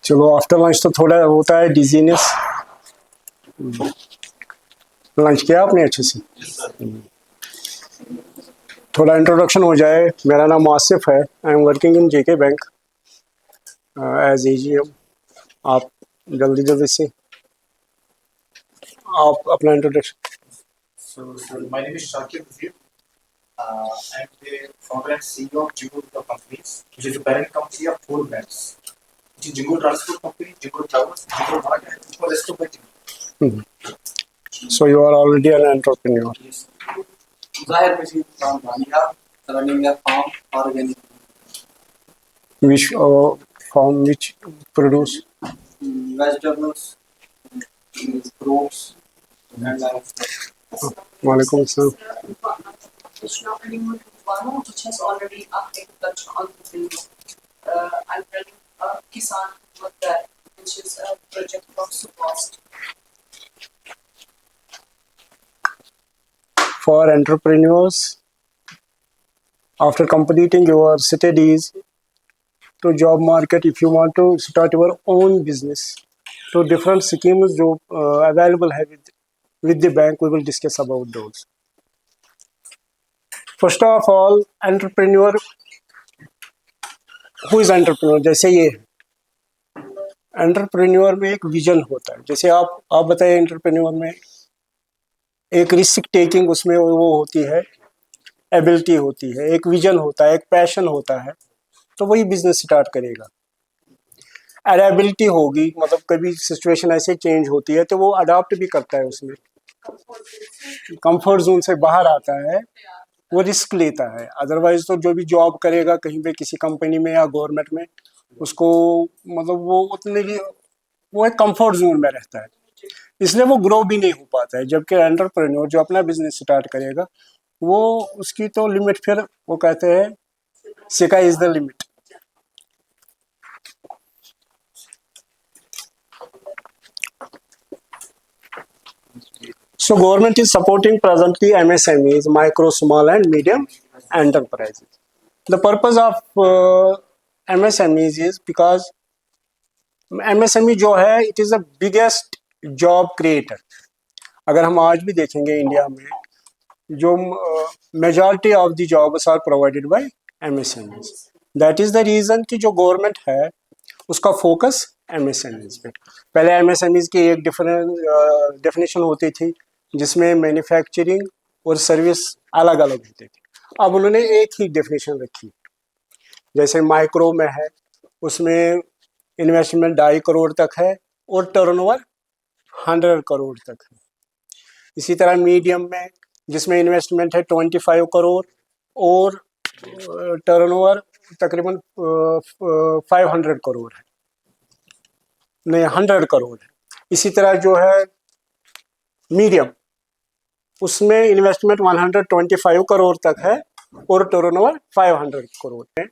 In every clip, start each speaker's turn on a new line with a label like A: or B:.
A: चलो after lunch तो थोड़ा होता है डिजीनेस। लंच किया आपने अच्छे से? थोड़ा इंट्रोडक्शन हो जाए। मेरा नाम आसिफ है। I am working in JK bank as AGM. आप जल्दी जल्दी से आप अपना introduction.
B: So my name is Shakir Nazir. I'm the founder and CEO of Jingo Group of Companies, which is the parent company of four brands, which is Jingo Transport Company, Jingo Towers, Jingo Mart, and Jingo Resto by Jingo.
A: So you are already an entrepreneur.
B: Yes. Zahir Machine from Bania, running a farm organic
A: Which from which produce?
B: vegetables, fruits, and
A: Walaikum assalam.
C: It's not anymore Tufano, which has already agriculture on the field. I'm running Kisan with that, which is a project from Supost.
A: For entrepreneurs, after completing your studies to job market, if you want to start your own business, तो different schemes जो available है with the bank, we will discuss about those. First of all, entrepreneur, who is entrepreneur? जैसे ये entrepreneur में एक vision होता है। जैसे आप बताइए, एंटरप्रेन्योर में एक रिस्क टेकिंग उसमें वो होती है, एबिलिटी होती है, एक विजन होता है, एक पैशन होता है, तो वही बिजनेस स्टार्ट करेगा। एडेबिलिटी होगी, मतलब कभी सिचुएशन ऐसे चेंज होती है तो वो अडॉप्ट भी करता है, उसमें कंफर्ट जोन से बाहर आता है, वो रिस्क लेता है। अदरवाइज तो जो भी जॉब करेगा कहीं पे किसी कंपनी में या गवर्नमेंट में, उसको मतलब वो उतने भी वो एक कंफर्ट जोन में रहता है, इसलिए वो ग्रो भी नहीं हो पाता है। जबकि एंटरप्रेन्योर जो अपना बिजनेस स्टार्ट करेगा, वो उसकी तो लिमिट, फिर वो कहते हैं sky is the limit. So government is supporting presently MSMEs, micro, small and medium enterprises. The purpose of MSMEs is because MSME जो है, it is the biggest job creator. अगर हम आज भी देखेंगे इंडिया में, जो majority of the jobs are provided by MSMEs. That is the reason कि जो गवर्नमेंट है उसका फोकस MSMEs पे। पहले MSMEs की एक डेफिनेशन होती थी जिसमें मैन्युफैक्चरिंग और सर्विस अलग अलग होते थे। अब उन्होंने एक ही डेफिनेशन रखी। जैसे माइक्रो में है, उसमें इन्वेस्टमेंट 2.5 करोड़ तक है और टर्नओवर 100 करोड़ तक है। इसी तरह मीडियम में, जिसमें इन्वेस्टमेंट है 25 करोड़ और टर्नओवर तकरीबन 500 करोड़ है, नहीं 100 करोड़ है। इसी तरह जो है मीडियम, उसमें इन्वेस्टमेंट 125 करोड़ तक है और टर्नओवर 500 करोड़ है।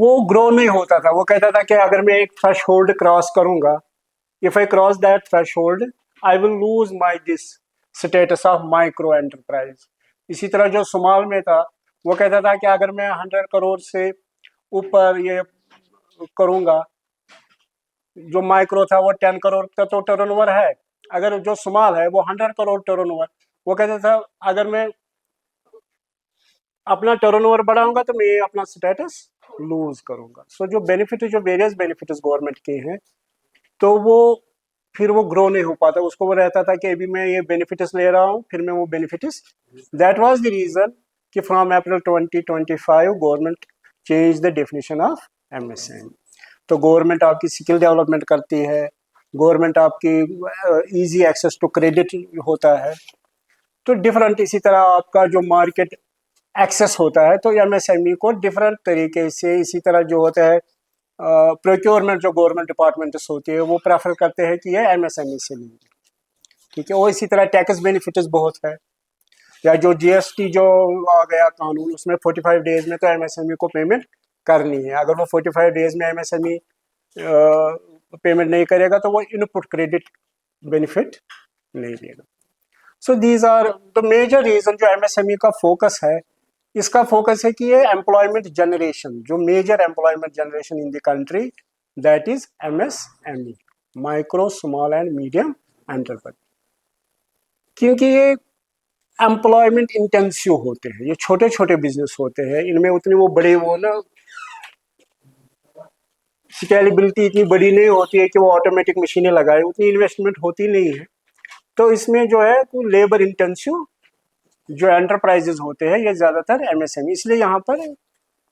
A: वो ग्रो नहीं होता था। वो कहता था कि अगर मैं एक थ्रेश होल्ड क्रॉस करूंगा, if I cross that threshold, I will lose my this status of micro enterprise. इसी तरह जो स्मॉल में था, वो कहता था कि अगर मैं 100 करोड़ से ऊपर ये करूंगा, जो माइक्रो था वो 10 करोड़ का तो टर्नओवर है, अगर जो स्मॉल है वो 100 करोड़ टर्नओवर। वो कहता था अगर मैं अपना टर्नओवर बढ़ाऊंगा तो मैं अपना स्टेटस लूज करूंगा। सो जो बेनिफिट, जो वेरियस बेनिफिट्स गवर्नमेंट के हैं, तो वो फिर वो ग्रो नहीं हो पाता। उसको वो रहता था कि अभी मैं ये बेनिफिट्स ले रहा हूँ, फिर मैं वो benefits, that was the reason कि from April 2025 government change the definition of MSME। तो गवर्नमेंट आपकी स्किल डेवलपमेंट करती है, गवर्नमेंट आपकी इजी एक्सेस टू क्रेडिट होता है, तो डिफरेंट। इसी तरह आपका जो मार्केट एक्सेस होता है, तो MSME को डिफरेंट तरीके से, इसी तरह जो होता है प्रोक्योरमेंट, जो गवर्नमेंट डिपार्टमेंट्स होती है वो प्रेफर करते हैं कि ये MSME से लेंगे, ठीक है। और इसी तरह टैक्स बेनिफिट्स बहुत है, या जो GST जो आ गया कानून, उसमें 45 डेज में तो MSME को पेमेंट करनी है। अगर वो 45 डेज में MSME पेमेंट नहीं करेगा तो वो इनपुट क्रेडिट बेनिफिट नहीं देगा। So these are the major reason जो MSME का फोकस है इसका फोकस है कि ये एम्प्लॉयमेंट जनरेशन, जो major employment generation in the country, that is MSME, micro small and medium enterprise. क्योंकि ये एम्प्लॉयमेंट इंटेंसिव होते हैं, ये छोटे छोटे बिजनेस होते हैं, इनमें उतनी वो बड़े वो ना स्केलेबिलिटी इतनी बड़ी नहीं होती है कि वो ऑटोमेटिक मशीनें लगाए, उतनी इन्वेस्टमेंट होती नहीं है। तो इसमें जो है वो लेबर इंटेंसिव जो एंटरप्राइजेज होते हैं ये ज़्यादातर MSME, इसलिए यहाँ पर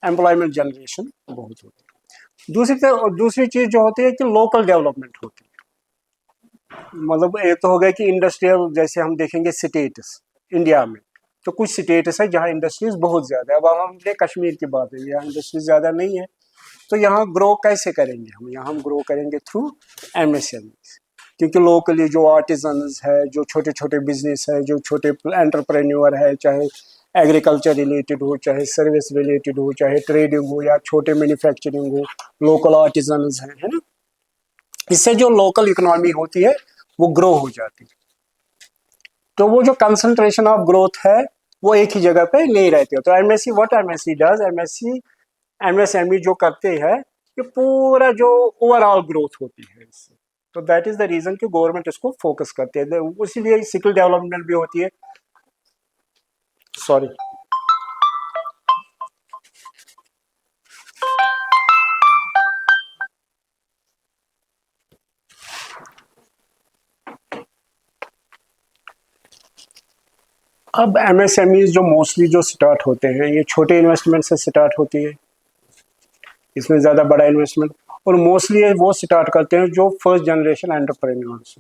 A: एम्प्लॉयमेंट जनरेशन बहुत होती है। दूसरी चीज़ जो होती है कि लोकल डेवलपमेंट होती है। मतलब एक तो हो गया कि इंडस्ट्रियल, जैसे हम देखेंगे स्टेट्स इंडिया में, तो कुछ स्टेट्स है जहाँ इंडस्ट्रीज बहुत ज़्यादा है। अब हम कश्मीर की बात है, यहाँ इंडस्ट्रीज ज़्यादा नहीं है, तो यहाँ ग्रो कैसे करेंगे हम? यहाँ हम ग्रो करेंगे थ्रू MSME, क्योंकि लोकली जो आर्टिजन्स है, जो छोटे छोटे बिजनेस है, जो छोटे एंटरप्रेन्योर है, चाहे एग्रीकल्चर रिलेटेड हो, चाहे सर्विस रिलेटेड हो, चाहे ट्रेडिंग हो या छोटे मैन्युफैक्चरिंग हो, लोकल आर्टिजन्स हैं, है ना। इससे जो लोकल इकोनॉमी होती है वो ग्रो हो जाती है। तो वो जो कंसंट्रेशन ऑफ ग्रोथ है वो एक ही जगह पे नहीं रहती है। तो MSME डज, MSME जो करते हैं ये पूरा जो ओवरऑल ग्रोथ होती है इससे। तो दैट इज द रीजन कि गवर्नमेंट इसको फोकस करती है, इसीलिए स्किल डेवलपमेंट भी होती है। सॉरी, अब MSME जो मोस्टली जो स्टार्ट होते हैं ये छोटे इन्वेस्टमेंट से स्टार्ट होती है, इसमें ज़्यादा बड़ा इन्वेस्टमेंट, और मोस्टली वो स्टार्ट करते हैं जो फर्स्ट जनरेशन एंटरप्रेन्योर्स।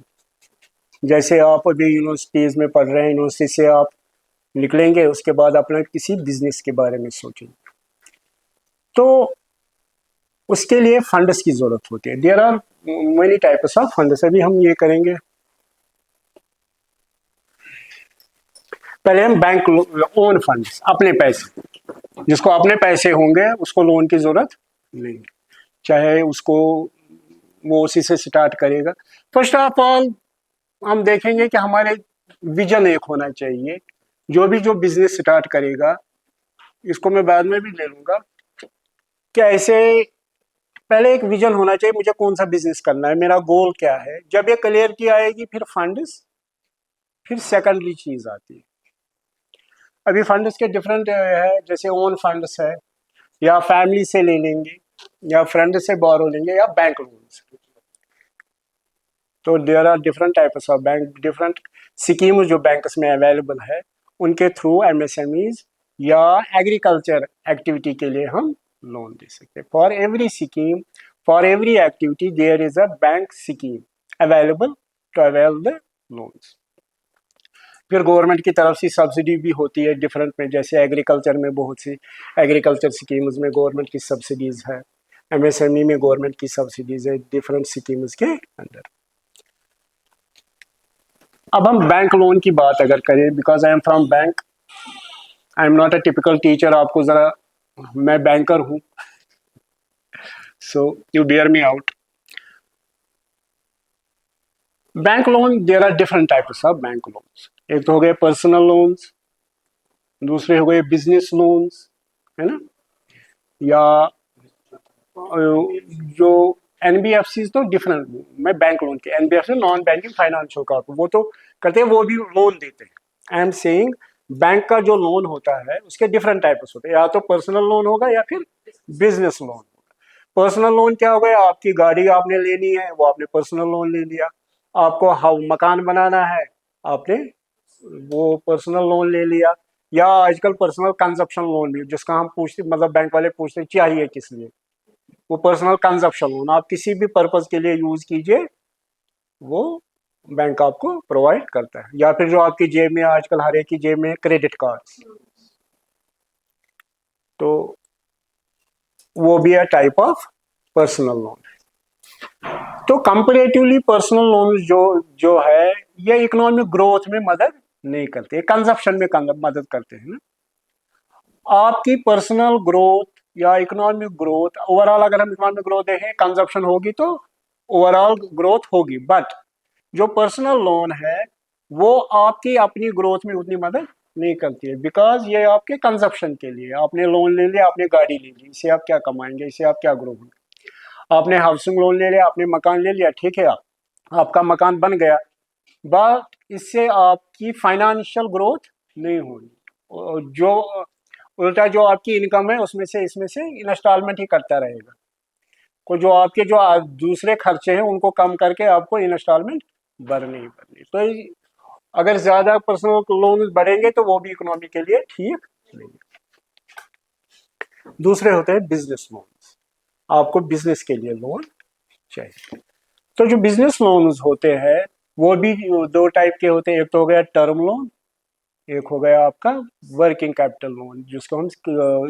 A: जैसे आप अभी यूनिवर्सिटीज़ में पढ़ रहे हैं, यूनिवर्सिटी से आप निकलेंगे, उसके बाद अपना किसी बिजनेस के बारे में सोचेंगे, तो उसके लिए फंड्स की ज़रूरत होती है। There are many types of funds, अभी हम ये करेंगे। पहले हम बैंक ओन फंड्स, अपने पैसे, जिसको अपने पैसे होंगे उसको लोन की ज़रूरत नहीं, चाहे उसको वो उसी से स्टार्ट करेगा। फर्स्ट ऑफ ऑल हम देखेंगे कि हमारे विजन एक होना चाहिए। जो बिजनेस स्टार्ट करेगा, इसको मैं बाद में भी ले लूंगा, कि ऐसे पहले एक विजन होना चाहिए, मुझे कौन सा बिजनेस करना है, मेरा गोल क्या है। जब ये क्लियर की आएगी फिर फंड्स, फिर सेकेंडरी चीज आती है। अभी फंड्स के डिफरेंट है, जैसे ओन फंड्स है, या फैमिली से ले लेंगे, या फ्रेंड से बोरो लेंगे, या बैंक लोन से। तो there are different types of bank, different scheme जो बैंक्स में अवेलेबल है, उनके थ्रू MSMEs या एग्रीकल्चर एक्टिविटी के लिए हम लोन दे सकते हैं। For every scheme, for every activity there is a bank scheme available to avail the loans. फिर गवर्नमेंट की तरफ से सब्सिडी भी होती है डिफरेंट में, जैसे एग्रीकल्चर में बहुत सी एग्रीकल्चर स्कीम्स में गवर्नमेंट की सब्सिडीज है, MSME में गवर्नमेंट की सब्सिडीज है डिफरेंट स्कीम्स के अंदर। अब हम बैंक लोन की बात अगर करें, because I am from bank, I am not a typical teacher, आपको जरा, मैं बैंकर हूं, so you bear me out. Bank loan, there are different types of bank loans. एक तो हो गए पर्सनल लोन्स, दूसरे हो गए बिजनेस लोन्स, है ना, या जो NBFC तो डिफरेंट, मैं बैंक लोन के NBFC non banking financial corporation, वो तो करते हैं, वो भी लोन देते हैं। आई एम सेइंग बैंक का जो लोन होता है उसके डिफरेंट टाइप्स होते हैं, या तो पर्सनल लोन होगा या फिर बिजनेस लोन होगा। पर्सनल लोन क्या हो गया, आपकी गाड़ी आपने लेनी है, वो आपने पर्सनल लोन ले लिया। आपको मकान बनाना है, आपने वो पर्सनल लोन ले लिया। या आजकल पर्सनल कंजप्शन लोन भी, जिसका हम पूछते, मतलब बैंक वाले पूछते चाहिए किस लिए, वो पर्सनल कंजप्शन लोन आप किसी भी पर्पज के लिए यूज कीजिए, वो बैंक आपको प्रोवाइड करता है। या फिर जो आपकी जेब में, आजकल हर एक की जेब में क्रेडिट कार्ड, तो वो भी है टाइप ऑफ पर्सनल लोन। तो कंपैरेटिवली पर्सनल लोन जो जो है ये इकोनॉमिक ग्रोथ में मदद नहीं करते, कंजप्शन में मदद करते हैं ना। आपकी पर्सनल ग्रोथ या इकोनॉमिक ग्रोथ, ओवरऑल अगर हम इकोनॉमिक ग्रोथ देखें, कंजप्शन होगी तो ओवरऑल ग्रोथ होगी, बट जो पर्सनल लोन है वो आपकी अपनी ग्रोथ में उतनी मदद नहीं करती है, बिकॉज ये आपके कंजप्शन के लिए, आपने लोन ले लिया, आपने गाड़ी ले ली, इससे आप क्या कमाएंगे, इससे आप क्या ग्रो होंगे। आपने हाउसिंग लोन ले लिया, आपने मकान ले लिया, ठीक है, आपका मकान बन गया, बट इससे आपकी फाइनेंशियल ग्रोथ नहीं होगी। और जो उल्टा जो आपकी इनकम है उसमें से, इसमें से इंस्टॉलमेंट ही करता रहेगा। को जो आपके जो दूसरे खर्चे हैं उनको कम करके आपको इंस्टॉलमेंट भरनी ही भरनी। तो अगर ज्यादा पर्सनल लोन बढ़ेंगे तो वो भी इकोनॉमी के लिए ठीक नहीं है। दूसरे होते हैं बिजनेस लोन, आपको बिजनेस के लिए लोन चाहिए। तो जो बिजनेस लोन्स होते हैं वो भी दो टाइप के होते हैं, एक तो हो गया टर्म लोन, एक हो गया आपका वर्किंग कैपिटल लोन, जिसको हम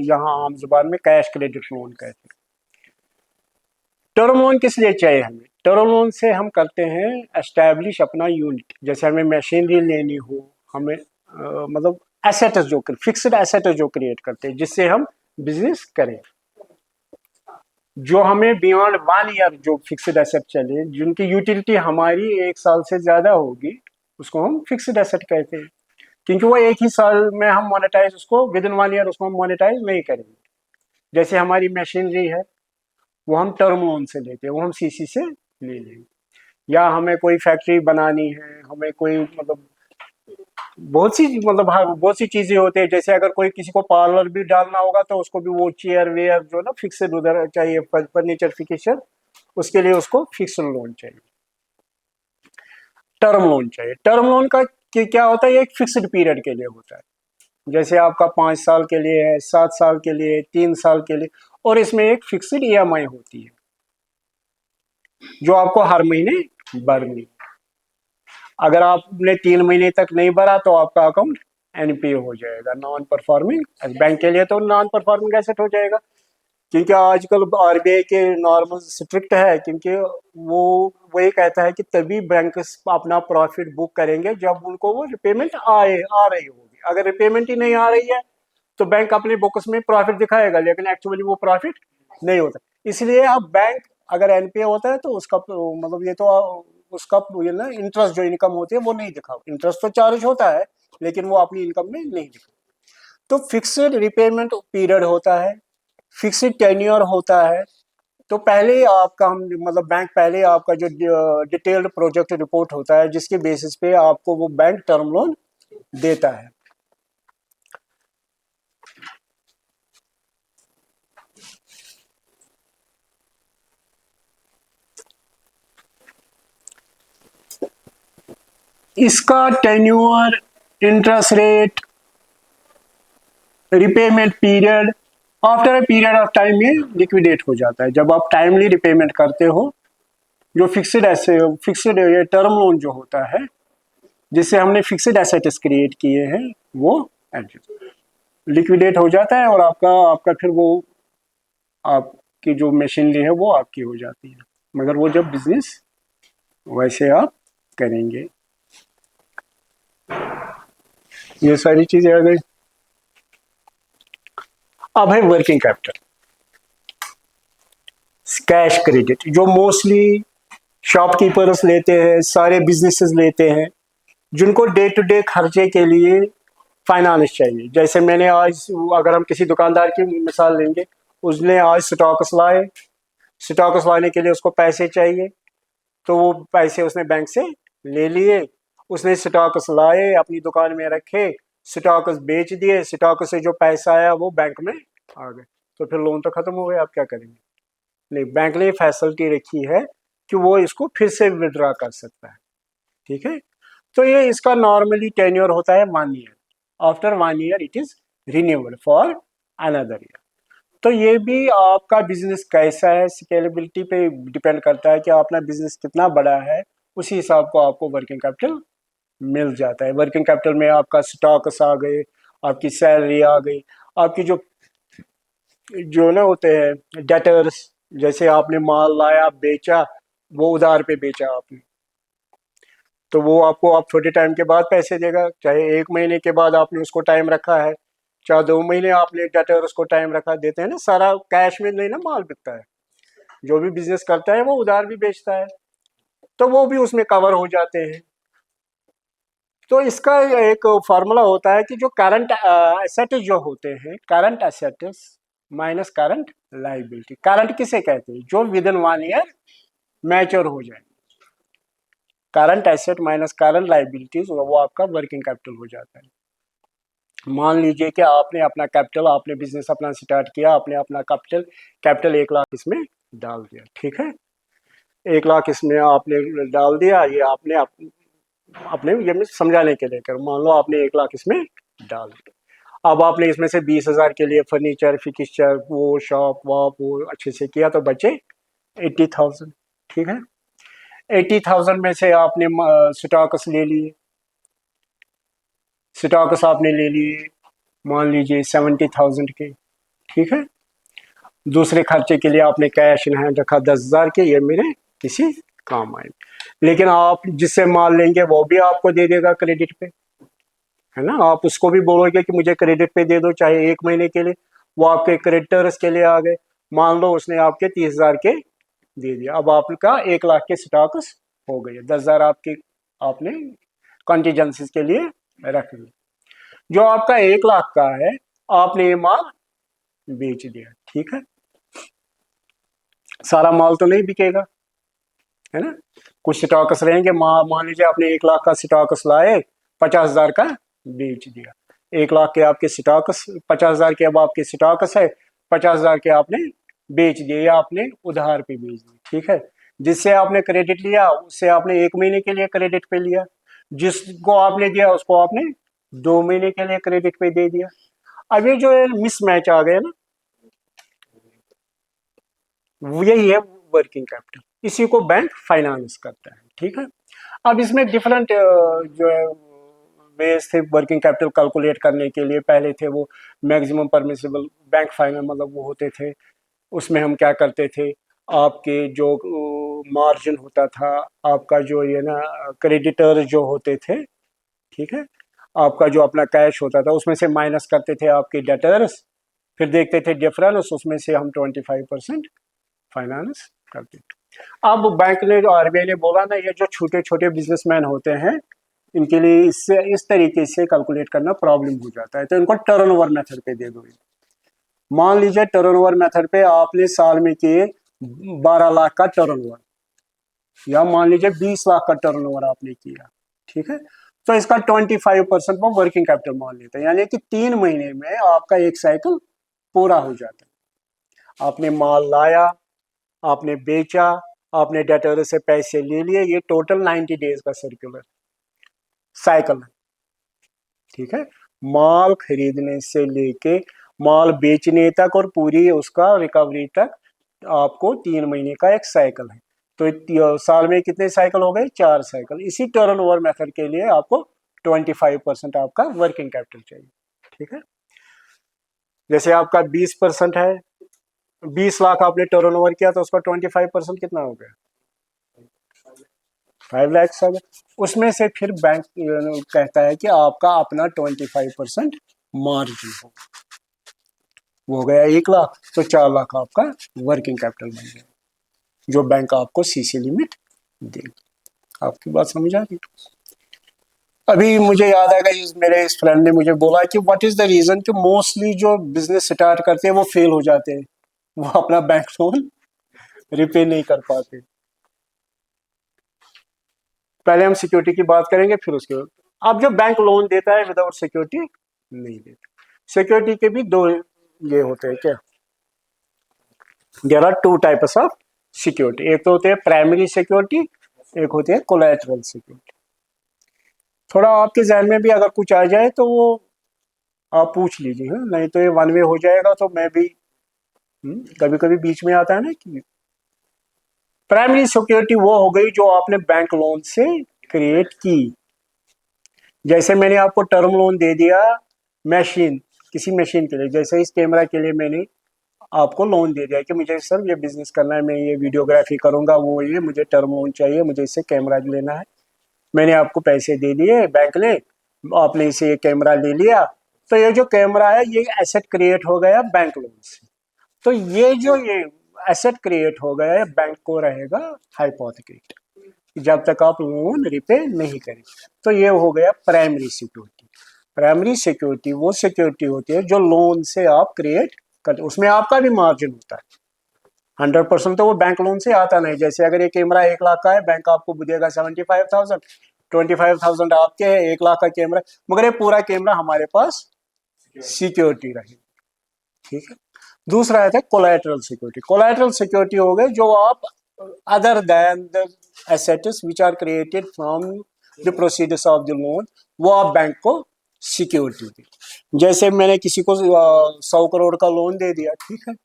A: यहाँ आम जुबान में कैश क्रेडिट लोन कहते हैं। टर्म लोन किस लिए चाहिए हमें? टर्म लोन से हम करते हैं एस्टैब्लिश अपना यूनिट, जैसे हमें मशीनरी लेनी हो, हमें मतलब एसेट जो फिक्स्ड एसेट जो क्रिएट करते हैं जिससे हम बिजनेस करें, जो हमें बियॉन्ड 1 ईयर जो फिक्स्ड एसेट चले, जिनकी यूटिलिटी हमारी 1 साल से ज्यादा होगी, उसको हम फिक्स्ड एसेट कहते हैं। क्योंकि वो एक ही साल में हम मोनेटाइज उसको, विद इन 1 ईयर उसको हम मोनेटाइज नहीं करेंगे। जैसे हमारी मशीनरी है वो हम टर्म लोन से लेते हैं, वो हम सीसी से ले लेंगे। या हमें कोई फैक्ट्री बनानी है, हमें कोई मतलब बहुत सी मतलब हाँ बहुत सी चीजें होती है, जैसे अगर कोई किसी को पार्लर भी डालना होगा तो उसको भी वो चेयर वेयर जो ना फिक्स्ड उधर चाहिए, फर्नीचर फिक्सेशन, उसके लिए उसको फिक्स्ड लोन चाहिए, टर्म लोन चाहिए। टर्म लोन का क्या होता है, ये एक फिक्स्ड पीरियड के लिए होता है, जैसे आपका 5 साल के लिए है, 7 साल के लिए, 3 साल के लिए, और इसमें एक फिक्स्ड ईएमआई होती है जो आपको हर महीने भरनी। अगर आपने 3 महीने तक नहीं भरा तो आपका अकाउंट एनपीए हो जाएगा, नॉन परफॉर्मिंग। बैंक के लिए तो नॉन परफॉर्मिंग एसेट हो जाएगा, क्योंकि आजकल आरबीआई के नॉर्मल स्ट्रिक्ट है, क्योंकि वो ये कहता है कि तभी बैंक अपना प्रॉफिट बुक करेंगे जब उनको वो रिपेमेंट आ रही होगी। अगर रिपेमेंट ही नहीं आ रही है तो बैंक अपने बुक्स में प्रॉफिट दिखाएगा, लेकिन एक्चुअली वो प्रॉफिट नहीं होता। इसलिए अब बैंक अगर एनपीए होता है तो उसका मतलब ये तो उसका ये ना इंटरेस्ट जो इनकम होती है वो नहीं दिखा, इंटरेस्ट तो चार्ज होता है लेकिन वो अपनी इनकम में नहीं दिखा। तो फिक्स्ड रिपेमेंट पीरियड होता है, फिक्स्ड टेन्योर होता है। तो पहले ही आपका हम मतलब बैंक पहले आपका जो डिटेल्ड प्रोजेक्ट रिपोर्ट होता है जिसके बेसिस पे आपको वो बैंक टर्म लोन देता है। इसका tenure, interest rate, repayment period after a period of time में लिक्विडेट हो जाता है जब आप टाइमली रिपेमेंट करते हो। जो फिक्स्ड टर्म लोन जो होता है जिससे हमने फिक्स्ड एसेट्स क्रिएट किए हैं वो लिक्विडेट हो जाता है, और आपका आपका फिर वो आपकी जो मशीनरी है वो आपकी हो जाती है, मगर वो जब बिजनेस वैसे आप करेंगे। ये सारी चीजें आ गई। अब है वर्किंग कैपिटल, कैश क्रेडिट, जो मोस्टली शॉपकीपर्स लेते हैं, सारे बिजनेसेस लेते हैं, जिनको डे टू डे खर्चे के लिए फाइनेंस चाहिए। जैसे मैंने आज, अगर हम किसी दुकानदार की मिसाल लेंगे, उसने आज स्टॉक्स लाए, स्टॉक्स लाने के लिए उसको पैसे चाहिए, तो वो पैसे उसने बैंक से ले लिए, उसने स्टॉक्स लाए अपनी दुकान में रखे, स्टॉक्स बेच दिए, स्टॉक से जो पैसा आया वो बैंक में आ गए, तो फिर लोन तो खत्म हो गया, आप क्या करेंगे? नहीं, बैंक ने फैसिलिटी रखी है कि वो इसको फिर से विड्रॉ कर सकता है। ठीक है, तो ये इसका नॉर्मली टेन्योर होता है 1 year, after 1 year it is renewable for another year. तो ये भी आपका बिजनेस कैसा है, स्केलेबिलिटी पे डिपेंड करता है कि अपना बिजनेस कितना बड़ा है, उसी हिसाब को आपको वर्किंग कैपिटल मिल जाता है। वर्किंग कैपिटल में आपका स्टॉक्स आ गए, आपकी सैलरी आ गई, आपकी जो जो ना होते हैं डेटर्स, जैसे आपने माल लाया बेचा, वो उधार पे बेचा आपने, तो वो आपको आप छोटे टाइम के बाद पैसे देगा, चाहे 1 महीने के बाद आपने उसको टाइम रखा है, चाहे 2 महीने आपने डेटर्स को टाइम रखा, देते हैं ना, सारा कैश में नहीं ना माल बिकता है। जो भी बिजनेस करता है वो उधार भी बेचता है, तो वो भी उसमें कवर हो जाते हैं। तो इसका एक फार्मूला होता है कि जो करंट एसेट जो होते हैं, current assets minus current liability. Current किसे कहते हैं? जो विद इन 1 ईयर मैच्योर हो जाए। Current asset minus current liabilities वो आपका वर्किंग कैपिटल हो जाता है। मान लीजिए कि आपने अपना कैपिटल, आपने बिजनेस अपना स्टार्ट किया, आपने अपना कैपिटल कैपिटल 1 लाख इसमें डाल दिया, ठीक है। 1 लाख इसमें आपने डाल दिया, ये आपने अपने ये में समझाने के लिए कर, मान लो आपने 1 लाख इसमें डाल दिया। अब आपने इसमें से 20,000 के लिए फर्नीचर फिक्सचर वो शॉप वॉप वो अच्छे से किया तो बचे 80,000, ठीक है। 80,000 में से आपने स्टॉक्स ले लिए, स्टॉक्स आपने ले लिए मान लीजिए 70,000 के, ठीक है। दूसरे खर्चे के लिए आपने कैश इन हैंड रखा 10,000 के, ये मेरे किसी काम आए। लेकिन आप जिससे माल लेंगे वो भी आपको दे देगा क्रेडिट पे, है ना। आप उसको भी बोलोगे कि मुझे क्रेडिट पे दे दो, चाहे 1 महीने के लिए, वो आपके क्रेडिटर्स के लिए आ गए। मान लो उसने आपके 30,000 के दे दिया, अब आपका 1 लाख के स्टॉक्स हो गए, 10,000 आपके आपने कॉन्टीजेंसीज के लिए रख लिया। जो आपका 1 लाख का है आपने ये माल बेच दिया, ठीक है। सारा माल तो नहीं बिकेगा, है ना, कुछ स्टॉक्स रहेंगे। मान लीजिए आपने 1 लाख का स्टॉक्स लाए, 50,000 का बेच दिया। 1 लाख के आपके स्टॉक्स, 50,000 के अब आपके स्टॉक्स है, 50,000 के आपने बेच दिए या आपने उधार पे बेच दिए, ठीक है। जिससे आपने क्रेडिट लिया उससे आपने 1 महीने के लिए क्रेडिट पे लिया, जिसको आपने दिया उसको आपने 2 महीने के लिए क्रेडिट पे दे दिया। अब ये जो मिसमैच आ गया ना, यही है वर्किंग कैपिटल, इसी को बैंक फाइनेंस करता है, ठीक है। अब इसमें डिफरेंट जो है वेज थे वर्किंग कैपिटल कैलकुलेट करने के लिए। पहले थे वो मैक्सिमम परमिसिबल बैंक फाइनेंस, मतलब वो होते थे, उसमें हम क्या करते थे, आपके जो मार्जिन होता था, आपका जो ये ना क्रेडिटर जो होते थे, ठीक है, आपका जो अपना कैश होता था उसमें से माइनस करते थे आपके डेटर्स, फिर देखते थे डिफरेंस, उसमें से हम 25% फाइनेंस करते थे। अब बैंक ने, आरबीआई ने बोला ना, ये जो छोटे छोटे बिजनेसमैन होते हैं इनके लिए इससे इस तरीके से कैलकुलेट करना प्रॉब्लम हो जाता है, तो इनको टर्नओवर मेथड पे दे दो। मान लीजिए टर्नओवर मेथड पे आपने साल में किए 12 लाख का टर्नओवर, या मान लीजिए 20 लाख का टर्नओवर आपने किया, ठीक है। तो इसका 25% वो वर्किंग कैपिटल मान लेते हैं, यानी कि 3 महीने में आपका एक साइकिल पूरा हो जाता है। आपने माल लाया, आपने बेचा, आपने डेटर से पैसे ले लिए, ये टोटल 90 डेज का सर्कुलर साइकिल है, ठीक है। माल खरीदने से लेके माल बेचने तक और पूरी उसका रिकवरी तक आपको 3 महीने का एक साइकिल है। तो साल में कितने साइकिल हो गए? 4 साइकिल। इसी टर्नओवर मेथड के लिए आपको 25% आपका वर्किंग कैपिटल चाहिए, ठीक है। जैसे आपका 20% है, 20 लाख आपने टर्नओवर किया तो उसका 25% कितना हो गया? 5 लाख आ गया। उसमें से फिर बैंक कहता है कि आपका अपना 25% मार्जिन हो, वो हो गया 1 लाख, तो 4 लाख आपका वर्किंग कैपिटल बन गया, जो बैंक आपको सीसी लिमिट देगी। आपकी बात समझ आ गई? अभी मुझे याद आ गई, मेरे इस फ्रेंड ने मुझे बोला कि व्हाट इज द रीजन कि मोस्टली जो बिजनेस स्टार्ट करते हैं वो फेल हो जाते हैं, वो अपना बैंक लोन रिपे नहीं कर पाते। पहले हम सिक्योरिटी की बात करेंगे फिर उसके बाद। अब जो बैंक लोन देता है विदाउट सिक्योरिटी नहीं देता। सिक्योरिटी के भी दो ये होते हैं, क्या, there are 2 types of security. एक तो होते हैं प्राइमरी सिक्योरिटी, एक होती है कोलैटरल सिक्योरिटी। थोड़ा आपके जहन में भी अगर कुछ आ जाए तो वो आप पूछ लीजिए, नहीं तो ये वन वे हो जाएगा। तो मैं भी कभी कभी बीच में आता है ना कि प्राइमरी सिक्योरिटी वो हो गई जो आपने बैंक लोन से क्रिएट की। जैसे मैंने आपको टर्म लोन दे दिया मशीन, किसी मशीन के लिए, जैसे इस कैमरा के लिए मैंने आपको लोन दे दिया कि मुझे सर ये बिजनेस करना है, मैं ये वीडियोग्राफी करूंगा, वो ये मुझे टर्म लोन चाहिए, मुझे इससे कैमरा लेना है। मैंने आपको पैसे दे दिए बैंक ने, आपने इसे ये कैमरा ले लिया, तो ये जो कैमरा है ये एसेट क्रिएट हो गया बैंक लोन से। तो ये जो ये एसेट क्रिएट हो गया है बैंक को रहेगा हाइपोथेकेट, जब तक आप लोन रिपे नहीं करें। तो ये हो गया प्राइमरी सिक्योरिटी। प्राइमरी सिक्योरिटी वो सिक्योरिटी होती है जो लोन से आप क्रिएट करते, उसमें आपका भी मार्जिन होता है। 100% तो वो बैंक लोन से आता नहीं। जैसे अगर ये कैमरा 1 लाख का है, बैंक आपको देगा 75,000, 25,000 आपके है, 1 लाख का कैमरा, मगर ये पूरा कैमरा हमारे पास सिक्योरिटी रहेगी। ठीक है। दूसरा आता है कोलैटरल सिक्योरिटी। कोलैटरल सिक्योरिटी हो गए जो आप other than the assets which are created from the proceeds of the loan, वो आप बैंक को सिक्योरिटी दी। जैसे मैंने किसी को 100 करोड़ का लोन दे दिया, ठीक है,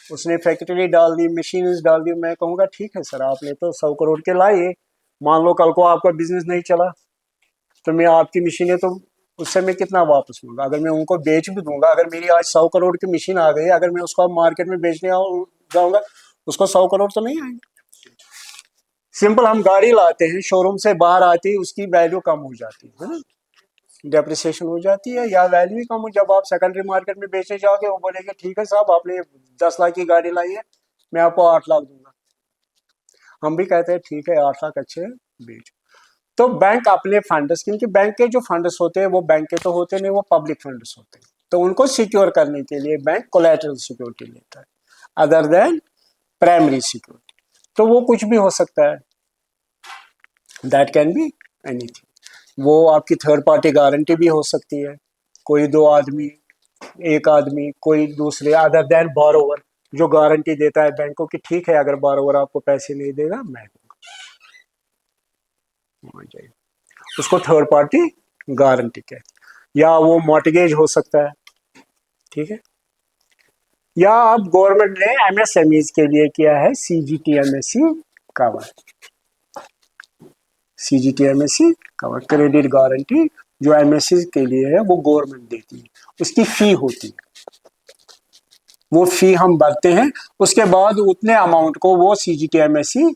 A: उसने फैक्ट्री डाल दी, मशीन डाल दी, मैं कहूँगा ठीक है सर, आपने तो 100 करोड़ के लाए, मान लो कल को आपका बिजनेस नहीं चला तो मैं आपकी मशीनें तो उससे मैं कितना वापस लूंगा? अगर मैं उनको बेच भी दूंगा, अगर मेरी आज 100 करोड़ की मशीन आ गई, अगर मैं उसको मार्केट में बेचने जाऊंगा, उसको 100 करोड़ तो नहीं आएंगे। सिंपल, हम गाड़ी लाते हैं, शोरूम से बाहर आती है, उसकी वैल्यू कम हो जाती है ना, डेप्रिसिएशन हो जाती है या वैल्यू ही कम हो। जब आप सेकेंडरी मार्केट में बेचने जाओगे, वो बोलेंगे ठीक है साहब, आपने 10 लाख की गाड़ी लाई है, मैं आपको 8 लाख दूंगा। हम भी कहते हैं ठीक है, 8 लाख अच्छे हैं, बेच। तो बैंक अपने फंड्स, क्योंकि बैंक के जो फंड्स होते हैं वो बैंक के तो होते नहीं, वो पब्लिक फंड्स होते हैं, तो उनको सिक्योर करने के लिए बैंक कोलैटरल सिक्योरिटी लेता है अदर देन प्राइमरी सिक्योरिटी। तो वो कुछ भी हो सकता है, दैट कैन बी एनीथिंग। वो आपकी थर्ड पार्टी गारंटी भी हो सकती है, कोई दो आदमी, एक आदमी, कोई दूसरे, अदर देन बोरोवर, जो गारंटी देता है बैंक को कि ठीक है अगर बोरोवर आपको पैसे नहीं देगा मैं दूंगा, उसको थर्ड पार्टी गारंटी कहते हैं। या वो मॉर्टगेज हो सकता है, ठीक है। या अब गवर्नमेंट ने एमएसएमईज के लिए किया है CGTMSC cover. CGTMSC cover credit guarantee जो एमएससी के लिए है, वो गवर्नमेंट देती है, उसकी फी होती है, वो फी हम भरते हैं, उसके बाद उतने अमाउंट को वो सीजीटीएमएससी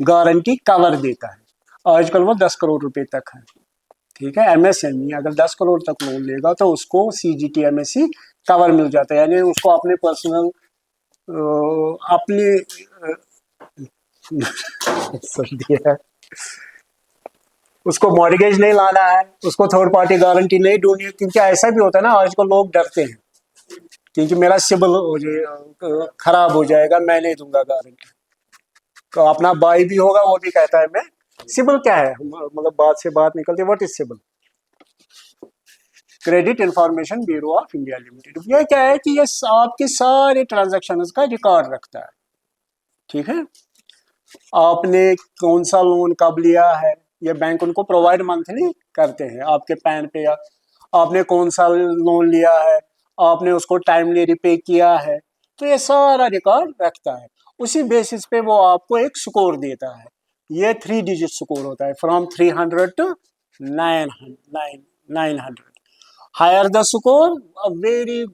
A: गारंटी कवर देता है। आजकल वो 10 करोड़ रुपए तक है, ठीक है। एमएसएमई अगर 10 करोड़ तक लोन लेगा तो उसको सीजीटीएमएससी कवर मिल जाता है, यानी उसको अपने पर्सनल अपने है, उसको मॉर्गेज नहीं लाना है, उसको थर्ड पार्टी गारंटी नहीं ढूंढनी है। क्योंकि ऐसा भी होता है ना, आजकल लोग डरते हैं क्योंकि मेरा सिबिल हो जाए, खराब हो जाएगा, मैं नहीं दूंगा गारंटी। तो अपना भाई भी होगा, वो भी कहता है मैं, सिबिल क्या है, मतलब बात से बात निकलती है, what is CIBIL? Credit information bureau of India limited. ये क्या है कि ये आपके सारे ट्रांजैक्शंस का रिकॉर्ड रखता है, ठीक है। आपने कौन सा लोन कब लिया है, ये बैंक उनको प्रोवाइड मंथली करते हैं आपके पैन पे, या आपने कौन सा लोन लिया है, आपने उसको टाइमली रिपे किया है, तो ये सारा रिकॉर्ड रखता है। उसी बेसिस पे वो आपको एक स्कोर देता है। ये 3 डिजिट स्कोर होता है, from 300 to 900। Higher the score, a very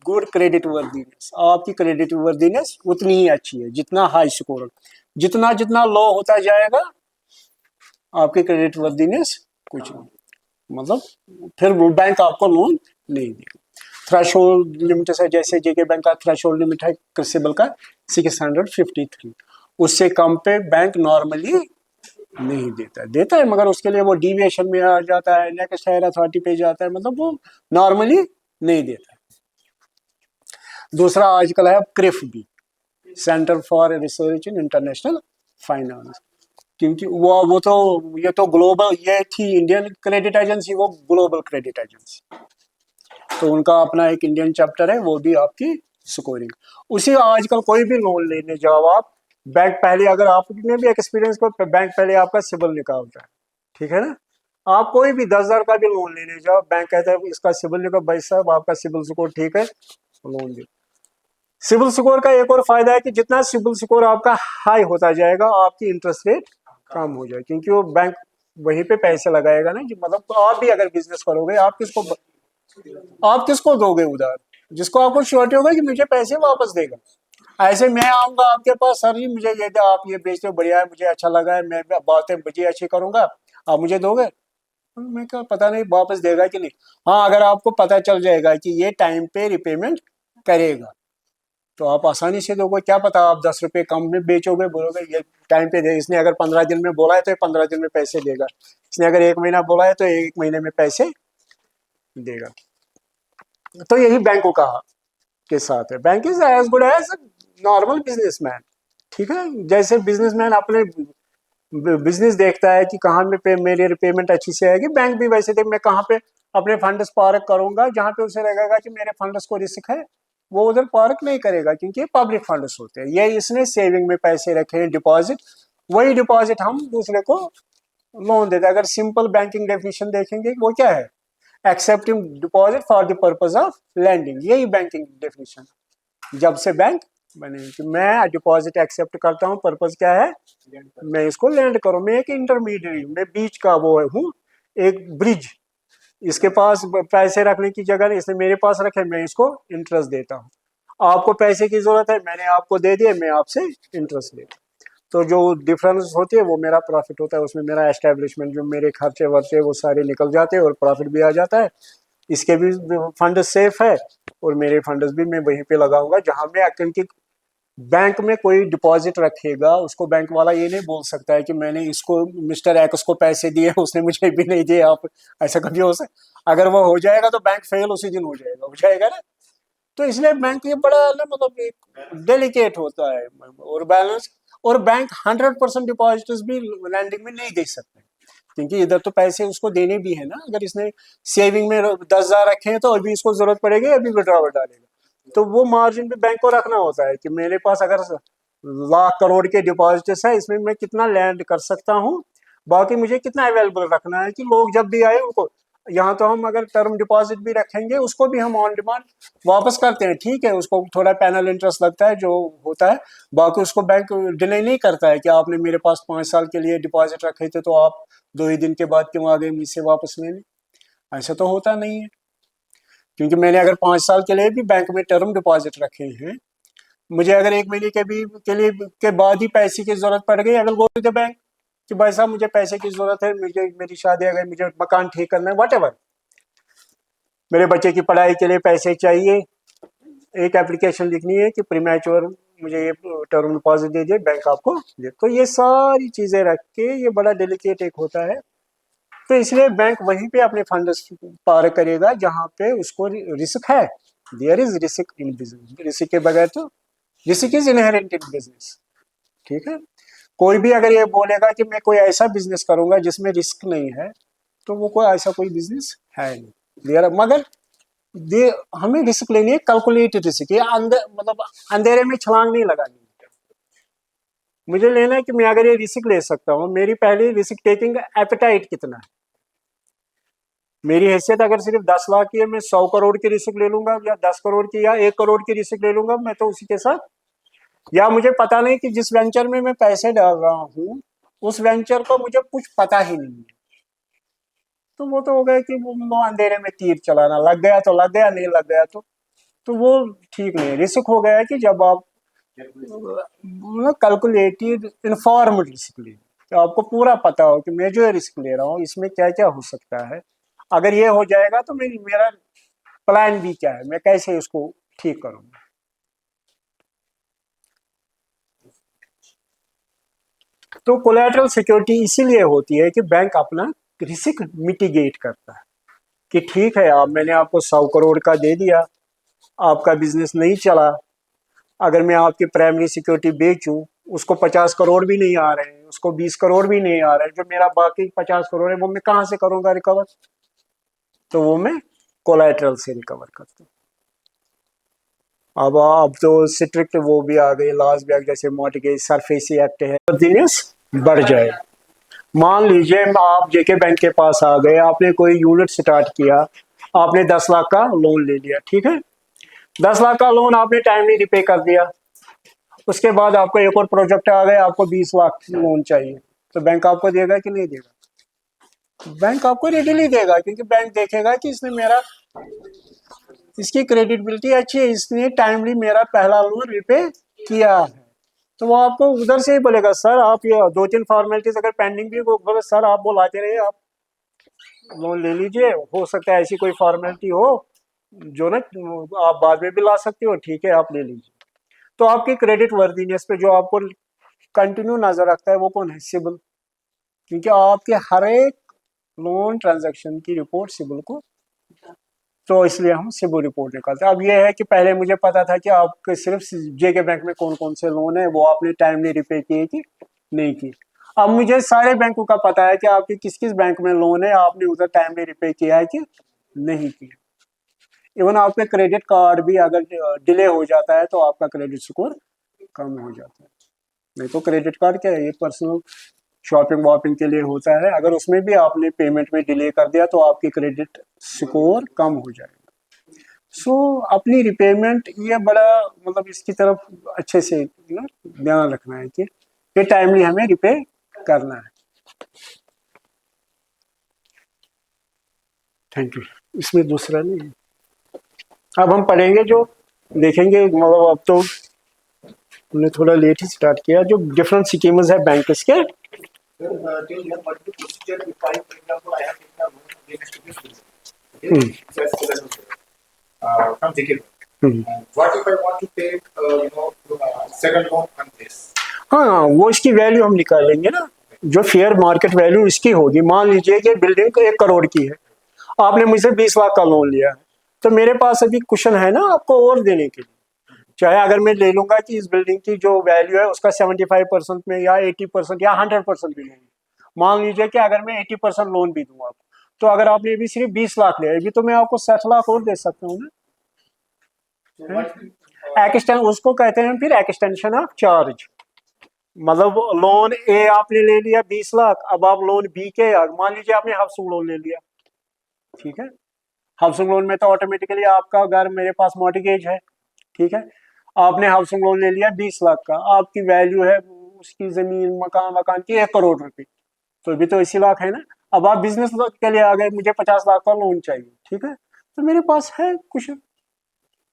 A: good credit worthiness. आपकी क्रेडिट वर्दीनेस उतनी ही अच्छी है जितना हाई स्कोर हो। जितना जितना लो होता जाएगा आपकी क्रेडिट वर्दीनेस कुछ नहीं, मतलब फिर वो बैंक आपको लोन नहीं देगा। थ्रेशोल्ड लिमिट से, जैसे जेके बैंक का थ्रेशोल्ड लिमिट है क्रिसिबल का 653, उससे कम पे बैंक नॉर्मली नहीं देता है, मगर उसके लिए वो डिविएशन में आ जाता है, नेक्स्ट हायर अथॉरिटी पे जाता है, मतलब वो नॉर्मली नहीं देता है। दूसरा आजकल है क्रिफ भी, centre for research in international finance, क्योंकि वो तो ये तो ग्लोबल, ये थी इंडियन क्रेडिट एजेंसी, वो ग्लोबल क्रेडिट एजेंसी, तो उनका अपना एक इंडियन चैप्टर है, वो भी आपकी स्कोरिंग। उसी आजकल कोई भी लोन लेने जाओ आप, बैंक पहले, अगर आपने भी एक्सपीरियंस को, बैंक पहले आपका सिबिल निकालता है, ठीक है ना। आप कोई भी 10,000 का भी लोन लेने जाओ, बैंक कहता है इसका सिबिल निकाल, भाई साहब आपका सिबिल स्कोर ठीक है, लोन दे। सिबिल स्कोर का एक और फायदा है कि जितना सिबिल स्कोर आपका हाई होता जाएगा, आपकी इंटरेस्ट रेट कम हो जाए, क्योंकि वो बैंक वहीं पे पैसे लगाएगा ना, मतलब आप भी अगर बिजनेस करोगे, आप किसको दोगे उधार? जिसको आपको श्योरिटी होगा कि मुझे पैसे वापस देगा। ऐसे मैं आऊंगा आपके पास, सर जी मुझे ये दे, आप ये बेचते हो, बढ़िया है, मुझे अच्छा लगा है, मैं बातें मुझे अच्छी करूंगा, आप मुझे दोगे? मैं क्या पता नहीं वापस देगा कि नहीं। हाँ, अगर आपको पता चल जाएगा कि ये टाइम पे रिपेमेंट करेगा, तो आप आसानी से दोगे। क्या पता आप 10 रुपये कम में बेचोगे, बोलोगे ये टाइम पे दे। इसने अगर 15 दिन में बोला है तो 15 दिन में पैसे देगा, इसने अगर 1 महीना बोला है तो 1 महीने में पैसे देगा। तो यही बैंकों का के साथ है। Bank is as good as normal businessman. ठीक है, जैसे बिजनेसमैन अपने बिजनेस देखता है कि कहाँ में मेरी पेमेंट अच्छी से आएगी, बैंक भी वैसे देख मैं कहाँ पे अपने फंड्स पार्क करूंगा, जहाँ पे उसे लगेगा कि मेरे फंड्स को रिस्क है वो उधर पार्क नहीं करेगा, क्योंकि ये पब्लिक फंड्स होते हैं। ये इसने सेविंग में पैसे रखे हैं, डिपॉजिट, वही डिपॉजिट हम दूसरे को लोन देते हैं। अगर सिंपल बैंकिंग डेफिनेशन देखेंगे वो क्या है, accepting deposit for the purpose of lending, यही बैंकिंग डेफिनेशन। जब से बैंक बने कि मैं डिपॉजिट एक्सेप्ट करता हूँ, पर्पज क्या है, मैं इसको लैंड करूँ। मैं एक इंटरमीडिएट, मैं बीच का वो हूँ, एक ब्रिज। इसके पास पैसे रखने की जगह नहीं, इसने मेरे पास रखे, मैं इसको इंटरेस्ट देता हूँ। आपको पैसे की जरूरत है, मैंने आपको दे दिए, मैं आपसे इंटरेस्ट लेता हूँ। तो जो डिफरेंस होती है वो मेरा प्रॉफिट होता है, उसमें मेरा एस्टेब्लिशमेंट, जो मेरे खर्चे वर्चे वो सारे निकल जाते हैं और प्रॉफिट भी आ जाता है। इसके भी फंड सेफ है और मेरे फंड्स भी मैं वहीं पे लगाऊंगा जहां मैं, क्योंकि बैंक में कोई डिपॉजिट रखेगा उसको बैंक वाला ये नहीं बोल सकता है कि मैंने इसको मिस्टर एक्स को पैसे दिए उसने मुझे भी नहीं दिए। आप ऐसा कभी हो सकता, अगर वो हो जाएगा तो बैंक फेल उसी दिन हो जाएगा ना। तो इसलिए बैंक ये बड़ा ना मतलब एक डेलिकेट होता है और बैलेंस। और बैंक 100% डिपॉजिट भी लैंडिंग में नहीं दे सकते, क्योंकि इधर तो पैसे उसको देने भी है ना। अगर इसने सेविंग में 10,000 रखे हैं तो अभी इसको जरूरत पड़ेगी, अभी विड्रॉवल डालेगा, तो वो मार्जिन भी बैंक को रखना होता है कि मेरे पास अगर लाख करोड़ के डिपॉजिट्स है, इसमें मैं कितना लैंड कर सकता हूँ, बाकी मुझे कितना अवेलेबल रखना है कि लोग जब भी आए उनको। यहाँ तो हम अगर टर्म डिपॉजिट भी रखेंगे उसको भी हम ऑन डिमांड वापस करते हैं, ठीक है, उसको थोड़ा पैनल इंटरेस्ट लगता है जो होता है, बाकी उसको बैंक डिले नहीं करता है कि आपने मेरे पास 5 साल के लिए डिपॉजिट रखे थे तो आप 2 ही दिन के बाद क्यों आ गए मुझसे वापस लेने। ऐसा तो होता नहीं है, क्योंकि मैंने अगर 5 साल के लिए भी बैंक में टर्म डिपॉजिट रखे हैं, मुझे अगर 1 महीने के भी के लिए के बाद ही पैसे की जरूरत पड़ गई, अगर बोल दे बैंक कि भाई साहब मुझे पैसे की जरूरत है, मुझे मेरी शादी आ गई, मुझे मकान ठीक करना है, वट मेरे बच्चे की पढ़ाई के लिए पैसे चाहिए, एक एप्लीकेशन लिखनी है कि प्रीमैच्योर मुझे ये टर्म डिपॉजिट दे दिए, बैंक आपको दे। तो ये सारी चीजें रख के ये बड़ा डेलिकेट एक होता है। तो इसलिए बैंक वहीं पे अपने फंड पार करेगा जहां पे उसको रिस्क है। There is risk in business, risk के बगैर तो, risk is inherent in business. ठीक है, कोई भी अगर ये बोलेगा कि मैं कोई ऐसा बिजनेस करूंगा जिसमें रिस्क नहीं है, तो वो कोई ऐसा कोई बिजनेस है नहीं। देयर मगर दे हमें रिस्क लेनी है, कैलकुलेटेड रिस्क, ये मतलब अंधेरे में छलांग नहीं लगानी। मुझे लेना है कि मैं अगर ये रिस्क ले सकता हूँ, मेरी पहली रिस्क टेकिंग एपेटाइट कितना है। मेरी हैसियत अगर सिर्फ 10 लाख की है, मैं 100 करोड़ की रिस्क ले लूंगा, या 10 करोड़ की, या 1 करोड़ की रिस्क ले लूंगा, मैं तो उसी के साथ। या मुझे पता नहीं कि जिस वेंचर में मैं पैसे डाल रहा हूँ उस वेंचर को मुझे कुछ पता ही नहीं है, तो वो तो हो गया कि वो अंधेरे में तीर चलाना, लग गया तो लग गया, नहीं लग गया तो वो ठीक नहीं है। रिस्क हो गया है कि जब आप कैलकुलेटेड इन्फॉर्म्ड रिस्क ले, तो आपको पूरा पता हो कि मैं जो रिस्क ले रहा हूँ इसमें क्या क्या हो सकता है, अगर ये हो जाएगा तो मेरा प्लान भी क्या है, मैं कैसे इसको ठीक करूंगा। तो कोलैटरल सिक्योरिटी इसीलिए होती है कि बैंक अपना रिस्क मिटिगेट करता है कि ठीक है, आप मैंने आपको 100 करोड़ का दे दिया, आपका बिजनेस नहीं चला, अगर मैं आपकी प्राइमरी सिक्योरिटी बेचूं, उसको 50 करोड़ भी नहीं आ रहे हैं, उसको 20 करोड़ भी नहीं आ रहे हैं, जो मेरा बाकी 50 करोड़ है वो मैं कहाँ से करूंगा रिकवर, तो वो मैं कोलैटरल से रिकवर करता हूँ। अब तो स्ट्रिक्ट वो भी आ गए लॉज भी आ गए, जैसे मॉर्टगेज सरफेसी एक्ट है, बिजनेस बढ़ जाए। मान लीजिए आप जेके बैंक के पास आ गए, आपने कोई यूनिट स्टार्ट किया, आपने 10 लाख का लोन ले लिया, ठीक है, 10 लाख का लोन आपने टाइमली रिपे कर दिया, उसके बाद आपको एक और प्रोजेक्ट आ गया, आपको 20 लाख लोन चाहिए, तो बैंक आपको देगा कि नहीं देगा? बैंक आपको रेडिली देगा, क्योंकि बैंक देखेगा कि इसने मेरा, इसकी क्रेडिटबिलिटी अच्छी है, इसने टाइमली मेरा पहला लोन रिपे किया है, तो वो आपको उधर से ही बोलेगा सर आप ये 2-3 फॉर्मेलिटीज अगर पेंडिंग भी बोले सर आप बुलाते रहिए, आप लोन ले लीजिए, हो सकता है ऐसी कोई फॉर्मेलिटी हो जो ना आप बाद में भी ला सकते हो, ठीक है आप ले लीजिए। तो आपकी क्रेडिट वर्दीनेस पे जो आपको कंटिन्यू नजर रखता है वो कौन है? सिबिल। क्योंकि आपके हर एक लोन ट्रांजैक्शन की रिपोर्ट सिबिल को, तो इसलिए हम सिबिल रिपोर्ट निकालते हैं। अब ये है कि पहले मुझे पता था कि आपके सिर्फ जेके बैंक में कौन कौन से लोन है, वो आपने टाइमली रिपे किए कि नहीं किए। अब मुझे सारे बैंकों का पता है कि आपके किस किस बैंक में लोन है, आपने उधर टाइमली रिपे किया है कि नहीं किया। इवन आपके क्रेडिट कार्ड भी अगर डिले हो जाता है तो आपका क्रेडिट स्कोर कम हो जाता है। नहीं तो क्रेडिट कार्ड क्या है, ये पर्सनल शॉपिंग वॉपिंग के लिए होता है। अगर उसमें भी आपने पेमेंट में डिले कर दिया तो आपकी क्रेडिट स्कोर कम हो जाएगा। सो अपनी रिपेमेंट ये बड़ा मतलब इसकी तरफ अच्छे से ध्यान रखना है कि ये टाइमली हमें रिपे करना है। Thank you. इसमें दूसरा नहीं है। अब हम पढ़ेंगे जो देखेंगे, मतलब अब तो हमने थोड़ा लेट ही स्टार्ट किया, जो डिफरेंट स्कीम्स है बैंक के।
B: Sir, till here, what is the procedure if I, for example, I have taken a loan against this business? Okay, it's as well as from JK. What if I want to take, second loan on this?
A: हाँ, वो इसकी value हम निकालेंगे ना, जो fair market value इसकी होगी। मान लीजिए कि बिल्डिंग 1 करोड़ की है, आपने मुझसे 20 लाख का लोन लिया है, तो मेरे पास अभी कुशन है ना आपको और देने के लिए। चाहे अगर मैं ले लूंगा कि इस बिल्डिंग की जो वैल्यू है उसका 75% में या 80% या 100% भी लूंगी। मान लीजिए कि अगर मैं 80% लोन भी दूंगा आपको, तो अगर आपने अभी सिर्फ 20 लाख लिया, अभी तो मैं आपको 60 लाख और दे सकता हूँ ना।
B: So what?
A: एक्सटेंशन उसको कहते हैं फिर एक्सटेंशन ऑफ चार्ज। मतलब लोन ए आपने ले लिया 20 लाख, अब आप लोन बी के, मान लीजिए आपने हाउसिंग लोन ले लिया, ठीक है। हाउसिंग लोन में तो ऑटोमेटिकली आपका घर, मेरे पास मॉर्टगेज है, ठीक है। आपने हाउसिंग लोन ले लिया 20 लाख का, आपकी वैल्यू है उसकी जमीन मकान वकान की 1 करोड़ रुपए, तो अभी तो 80 लाख है ना। अब आप बिजनेस के लिए आ गए, मुझे 50 लाख का लोन चाहिए, ठीक है, तो मेरे पास है कुछ,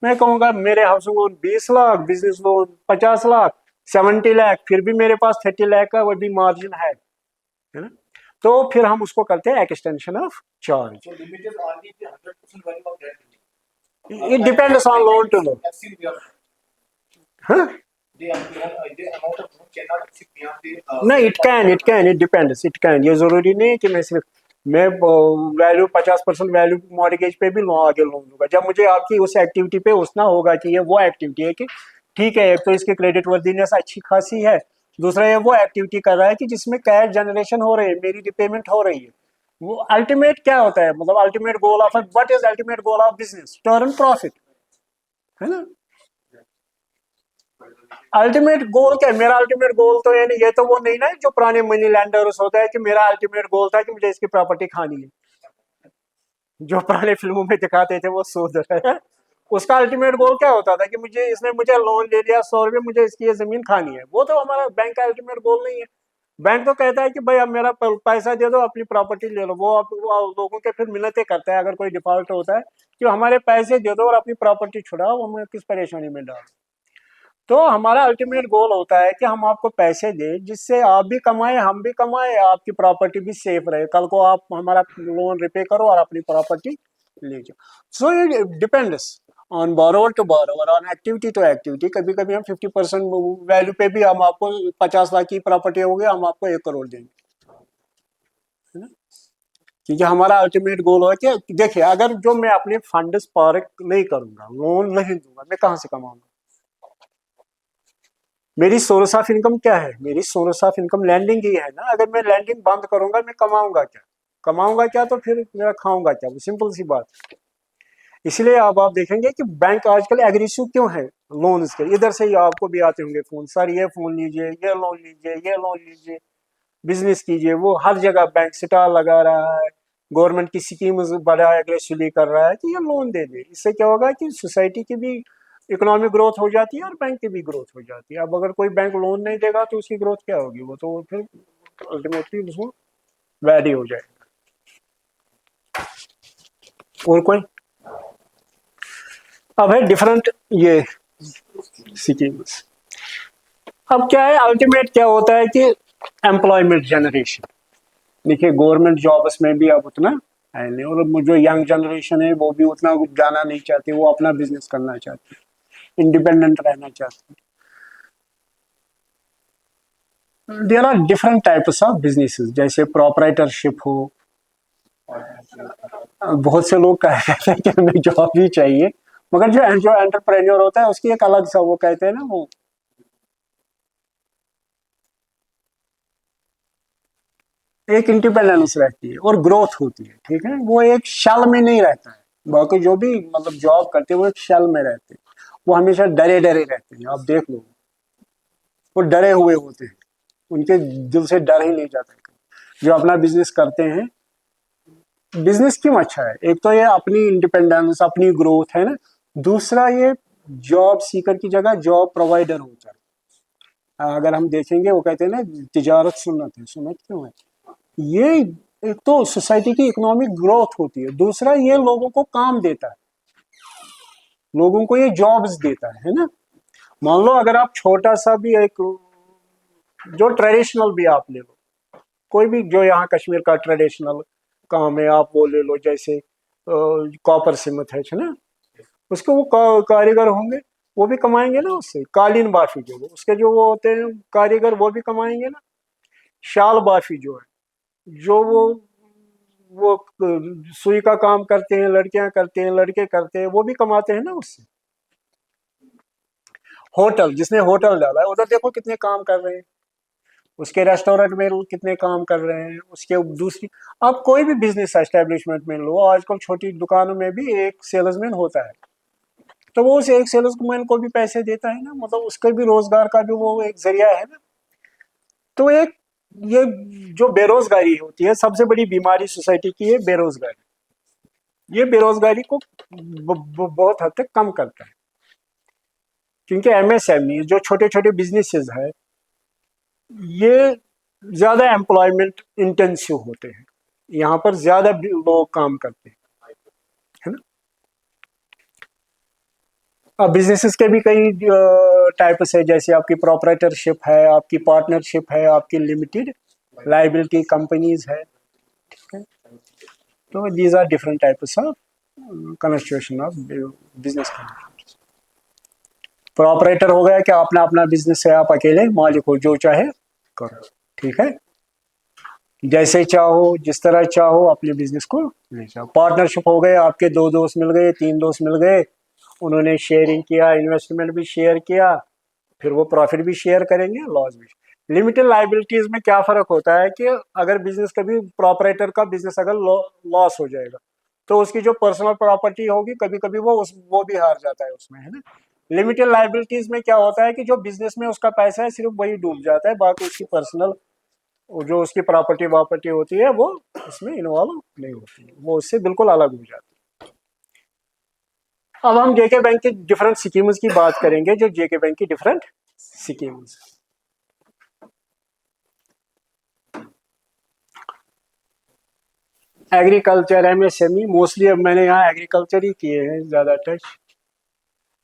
A: मैं कहूंगा मेरे housing loan 20 lakh, business loan 50 lakh, 70 lakh, फिर भी मेरे पास 30 लाख का वो भी मार्जिन है ना। तो फिर हम उसको करते हैं extension of charge.
B: So limit is only the 100% value of that building.
A: It depends on loan to loan.
B: Exceed beyond.
A: Huh?
B: The amount of loan cannot exceed beyond the.
A: नहीं, it depends, it can। ये जरूरी नहीं है कि मैं value 50% value mortgage पे भी आगे लोन दूंगा। जब मुझे आपकी उस एक्टिविटी पे उसना होगा कि ये वो एक्टिविटी है कि ठीक है, एक तो इसकी क्रेडिट वर्दीनेस अच्छी खासी है, दूसरा ये वो एक्टिविटी कर रहा है कि जिसमें कैश जनरेशन हो रही है, मेरी रिपेमेंट हो रही है। वो अल्टीमेट क्या होता है, मतलब ultimate goal of, what is ultimate goal of business? Turn profit, है ना। अल्टीमेट गोल क्या है? मेरा अल्टीमेट गोल तो यानी ये तो वो नहीं ना जो पुराने मनी लैंडर्स होता है कि मेरा अल्टीमेट गोल था कि मुझे इसकी प्रॉपर्टी खानी है, जो पुराने फिल्मों में दिखाते थे वो सोच रहे हैं। उसका अल्टीमेट गोल क्या होता था कि मुझे इसने मुझे लोन ले लिया 100 रुपये, मुझे इसकी ये जमीन खानी है। वो तो हमारा बैंक का अल्टीमेट गोल नहीं है। बैंक तो कहता है कि भाई अब मेरा पैसा दे दो, अपनी प्रॉपर्टी ले लो। वो लोगों के फिर मिन्नतें करता है अगर कोई डिफॉल्ट होता है कि हमारे पैसे दे दो और अपनी प्रॉपर्टी छुड़ाओ, हमें किस परेशानी में डालो। तो हमारा अल्टीमेट गोल होता है कि हम आपको पैसे दें जिससे आप भी कमाए, हम भी कमाए, आपकी प्रॉपर्टी भी सेफ रहे। कल को आप हमारा लोन रिपे करो और अपनी प्रॉपर्टी ले जाओ। सो ये depends on borrower to borrower, on activity to activity. कभी कभी हम 50% वैल्यू पे भी हम आपको 50 लाख की प्रॉपर्टी होगी, हम आपको 1 करोड़ देंगे, है ना। क्योंकि हमारा अल्टीमेट गोल है कि देखिए, अगर जो मैं अपने फंड्स पार्क नहीं करूंगा, लोन नहीं दूंगा, मैं कहाँ से कमाऊंगा? मेरी सोर्स ऑफ इनकम क्या है? मेरी सोर्स ऑफ इनकम लैंडिंग ही है ना। अगर मैं लैंडिंग बंद करूंगा, मैं कमाऊंगा क्या? कमाऊंगा क्या तो फिर मेरा खाऊंगा क्या? वो सिंपल सी बात। इसलिए अब आप देखेंगे कि बैंक आजकल एग्रेसिव क्यों है लोन्स के। इधर से ही आपको भी आते होंगे फोन, सर ये फोन लीजिए, ये लोन लीजिए, ये लोन लीजिए, बिजनेस कीजिए। वो हर जगह बैंक स्टार लगा रहा है, गवर्नमेंट की स्कीम बड़ा एग्रेसिवली कर रहा है कि ये लोन दे दे। इससे क्या होगा कि सोसाइटी की भी इकोनॉमिक ग्रोथ हो जाती है और बैंक की भी ग्रोथ हो जाती है। अब अगर कोई बैंक लोन नहीं देगा तो उसकी ग्रोथ क्या होगी? वो तो फिर अल्टीमेटली उसको वैरी हो जाएगा। और कोई? अब है डिफरेंट ये स्कीम्स। अब क्या है, अल्टीमेट क्या होता है कि एम्प्लॉयमेंट जनरेशन। देखिए, गवर्नमेंट जॉब्स में भी अब उतना है नहीं, और जो यंग जनरेशन है वो भी उतना जाना नहीं चाहती, वो अपना बिजनेस करना चाहती है, इंडिपेंडेंट रहना चाहती है। There are different types of businesses, जैसे प्रोपराइटरशिप हो। बहुत से लोग कहते हैं कि हमें जॉब ही चाहिए, मगर जो जो एंटरप्रेन्योर होता है उसकी एक अलग सा, वो कहते हैं ना, वो एक इंडिपेंडेंस रहती है और ग्रोथ होती है, ठीक है। वो एक शल में नहीं रहता है। बाकी जो भी मतलब जॉब करते हैं वो एक शल में रहते हैं, वो हमेशा डरे डरे रहते हैं। आप देख लो, वो डरे हुए होते हैं, उनके दिल से डर ही नहीं जाता है। जो अपना बिजनेस करते हैं, बिजनेस क्यों अच्छा है? एक तो ये अपनी इंडिपेंडेंस, अपनी ग्रोथ है ना। दूसरा ये जॉब सीकर की जगह जॉब प्रोवाइडर होता है। अगर हम देखेंगे, वो कहते हैं ना, तिजारत सुन्नत है। सुन्नत क्यों है? ये एक तो सोसाइटी की इकोनॉमिक ग्रोथ होती है, दूसरा ये लोगों को काम देता है, लोगों को ये जॉब्स देता है ना। मान लो अगर आप छोटा सा भी एक, जो ट्रेडिशनल भी आप ले लो, कोई भी जो यहाँ कश्मीर का ट्रेडिशनल काम है आप वो ले लो, जैसे कॉपर सीमेंट है ना, उसके वो कारीगर होंगे, वो भी कमाएंगे ना उससे। कालीन बाफी जो उसके जो वो होते हैं कारीगर, वो भी कमाएंगे ना। शाल बाफी जो है, जो वो सुई का काम करते हैं, लड़कियां करते हैं, लड़के करते हैं, वो भी कमाते हैं ना उससे। होटल, जिसने होटल डाला है उधर देखो कितने काम कर रहे हैं, उसके रेस्टोरेंट में लोग कितने काम कर रहे हैं, उसके दूसरी, आप कोई भी बिजनेस एस्टेब्लिशमेंट में लो, आजकल छोटी दुकानों में भी एक सेल्समैन होता है, तो वो उस एक सेल्समैन को भी पैसे देता है ना, मतलब उसके भी रोजगार का जो वो एक जरिया है ना। तो एक ये जो बेरोजगारी होती है, सबसे बड़ी बीमारी सोसाइटी की है बेरोजगारी। ये बेरोजगारी को बहुत हद तक कम करता है, क्योंकि एमएसएमई जो छोटे छोटे बिजनेसेस है, ये ज्यादा एम्प्लॉयमेंट इंटेंसिव होते हैं, यहाँ पर ज्यादा लोग काम करते हैं, है ना। अब बिजनेसेस के भी कई टाइप्स है, जैसे आपकी प्रोपराइटरशिप है, आपकी पार्टनरशिप है, आपकी लिमिटेड लाइबिलिटी कंपनीज है, ठीक है। तो these are different types of constitution of business. Proprietor हो गया कि अपना अपना बिजनेस है, आप अकेले मालिक हो, जो चाहे करो, ठीक है, जैसे चाहो जिस तरह चाहो अपने बिजनेस को ले जाओ। पार्टनरशिप हो गए, आपके दो दोस्त मिल गए, तीन दोस्त मिल गए, उन्होंने शेयरिंग किया, इन्वेस्टमेंट भी शेयर किया, फिर वो प्रॉफिट भी शेयर करेंगे, लॉस भी। लिमिटेड लाइबिलिटीज में क्या फर्क होता है कि अगर बिजनेस कभी प्रोपराइटर का बिजनेस अगर लॉस हो जाएगा, तो उसकी जो पर्सनल प्रॉपर्टी होगी कभी कभी वो भी हार जाता है उसमें, है ना। लिमिटेड लाइबिलिटीज में क्या होता है कि जो बिजनेस में उसका पैसा है सिर्फ वही डूब जाता है, बाकी उसकी पर्सनल जो उसकी प्रॉपर्टी वॉपर्टी होती है वो उसमें इन्वॉल्व नहीं होती है, वो उससे बिल्कुल अलग हो जाती है। अब हम जेके बैंक के डिफरेंट स्कीम्स की बात करेंगे, जो जेके बैंक की different schemes. Agriculture, MSME, mostly अब मैंने यहाँ एग्रीकल्चर ही किए हैं ज्यादा टच।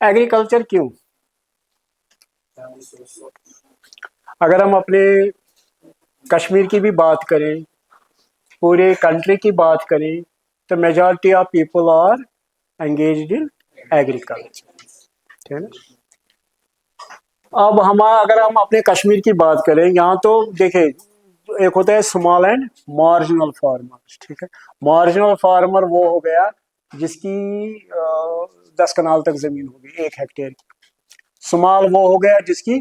A: एग्रीकल्चर क्यों? अगर हम अपने कश्मीर की भी बात करें, पूरे कंट्री की बात करें, तो majority of people are engaged in agriculture, ठीक है ना। अब हमारा अगर हम अपने कश्मीर की बात करें, यहाँ तो देखिए, एक होता है स्मॉल एंड मार्जिनल फार्मर, ठीक है। मार्जिनल फार्मर वो हो गया जिसकी 10 कनाल तक जमीन होगी, 1 हेक्टेयर की। स्मॉल वो हो गया जिसकी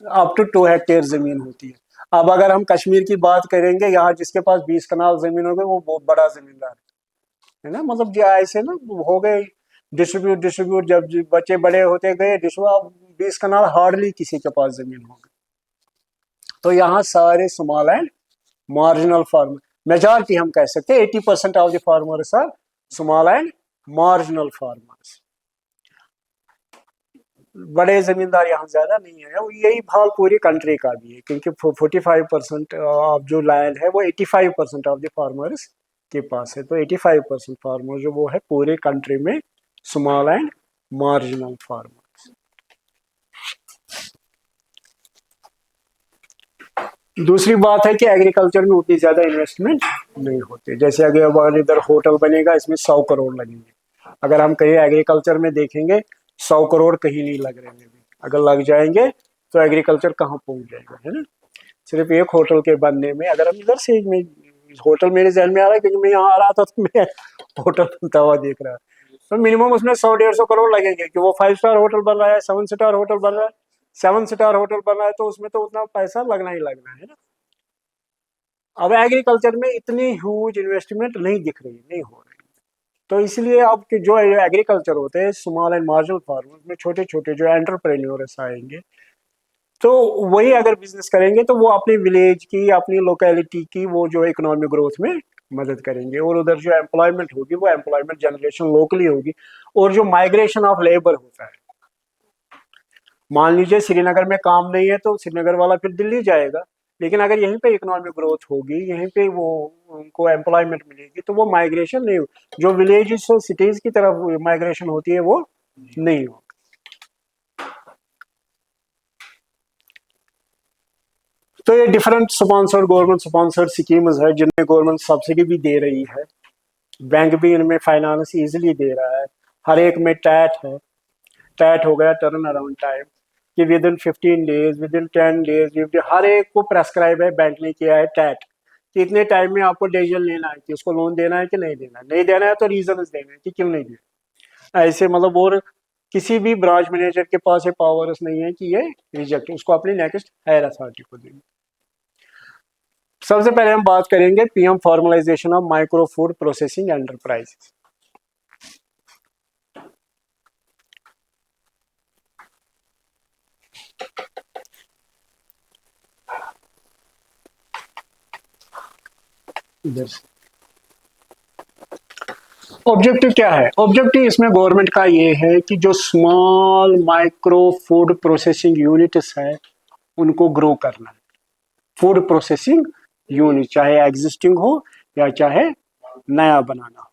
A: अप टू 2 हेक्टेयर जमीन होती है। अब अगर हम कश्मीर की बात करेंगे, यहाँ जिसके पास 20 कनाल जमीन हो गई वो बहुत बड़ा जमींदार है ना। मतलब जो ऐसे ना हो गए, डिस्ट्रीब्यूट डिस्ट्रीब्यूट, जब बच्चे बड़े होते गए डिस्ट्रीब्यूट, 20 कनाल हार्डली किसी के पास जमीन हो गई। तो यहाँ सारे small and marginal farmer, majority हम कह सकते हैं 80% of the farmers are small and marginal farmers. बड़े जमींदार यहाँ ज्यादा नहीं है। यही हाल पूरी कंट्री का भी है, क्योंकि 45% ऑफ जो लैंड है वो 85% ऑफ द फार्मर्स के पास है। तो 85% फार्मर जो वो है पूरे कंट्री में स्मॉल एंड मार्जिनल फार्मर्स। दूसरी बात है कि एग्रीकल्चर में उतनी ज्यादा इन्वेस्टमेंट नहीं होती। जैसे अगर इधर होटल बनेगा, इसमें 100 करोड़ लगेंगे। अगर हम कहीं एग्रीकल्चर में देखेंगे, 100 करोड़ कहीं नहीं लग रहे हैं। अगर लग जाएंगे तो एग्रीकल्चर कहाँ पहुंच जाएगा, है ना। सिर्फ एक होटल के बनने में। अगर हम इधर से में होटल मेरे जहन में आ रहा है क्योंकि मैं यहाँ आ रहा था तो मैं होटल बनता हुआ देख रहा तो मिनिमम उसमें 100-150 करोड़ लगेंगे कि वो 5 स्टार होटल बन रहा है, 7 स्टार होटल बन रहा है, 7 स्टार होटल बन रहा है, तो उसमें तो उतना पैसा लगना ही लगना है ना। अब एग्रीकल्चर में इतनी ह्यूज इन्वेस्टमेंट नहीं दिख रही, नहीं हो रही। तो इसलिए अब के जो एग्रीकल्चर होते हैं, स्मॉल एंड मार्जिनल फार्मर्स में छोटे छोटे जो एंटरप्रेन्योर्स आएंगे, तो वही अगर बिजनेस करेंगे तो वो अपने विलेज की, अपनी लोकेलिटी की वो जो इकोनॉमिक ग्रोथ में मदद करेंगे, और उधर जो एम्प्लॉयमेंट होगी वो एम्प्लॉयमेंट जनरेशन लोकली होगी। और जो माइग्रेशन ऑफ लेबर होता है, मान लीजिए श्रीनगर में काम नहीं है तो श्रीनगर वाला फिर दिल्ली जाएगा, लेकिन अगर यहीं पे इकोनॉमिक ग्रोथ होगी, यहीं पे वो उनको एम्प्लॉयमेंट मिलेगी, तो वो माइग्रेशन नहीं, जो विलेजेस और सिटीज की तरफ माइग्रेशन होती है वो नहीं हो। तो ये different sponsored, government sponsored schemes है जिनमें गवर्नमेंट सब्सिडी भी दे रही है, बैंक भी इनमें फाइनेंस इजीली दे रहा है। हर एक में टैट है, टैट हो गया टर्न अराउंड टाइम, कि within 15 days, within 10 days, हर एक को प्रेस्क्राइब है, बैंक ने किया है टैट कि इतने टाइम में आपको डिसीजन लेना है कि उसको लोन देना है कि नहीं देना, नहीं देना है तो रीजन देना है कि क्यों नहीं देना, ऐसे मतलब। और किसी भी ब्रांच मैनेजर के पास ये पावर्स नहीं है कि ये रिजेक्ट, उसको अपनी नेक्स्ट हायर अथॉरिटी को देंगे। सबसे पहले हम बात करेंगे PM formalisation of micro food processing enterprises. इधर से ऑब्जेक्टिव क्या है? ऑब्जेक्टिव इसमें गवर्नमेंट का ये है कि जो small micro food processing units है उनको ग्रो करना है। फूड प्रोसेसिंग यूनिट चाहे एग्जिस्टिंग हो या चाहे नया बनाना हो।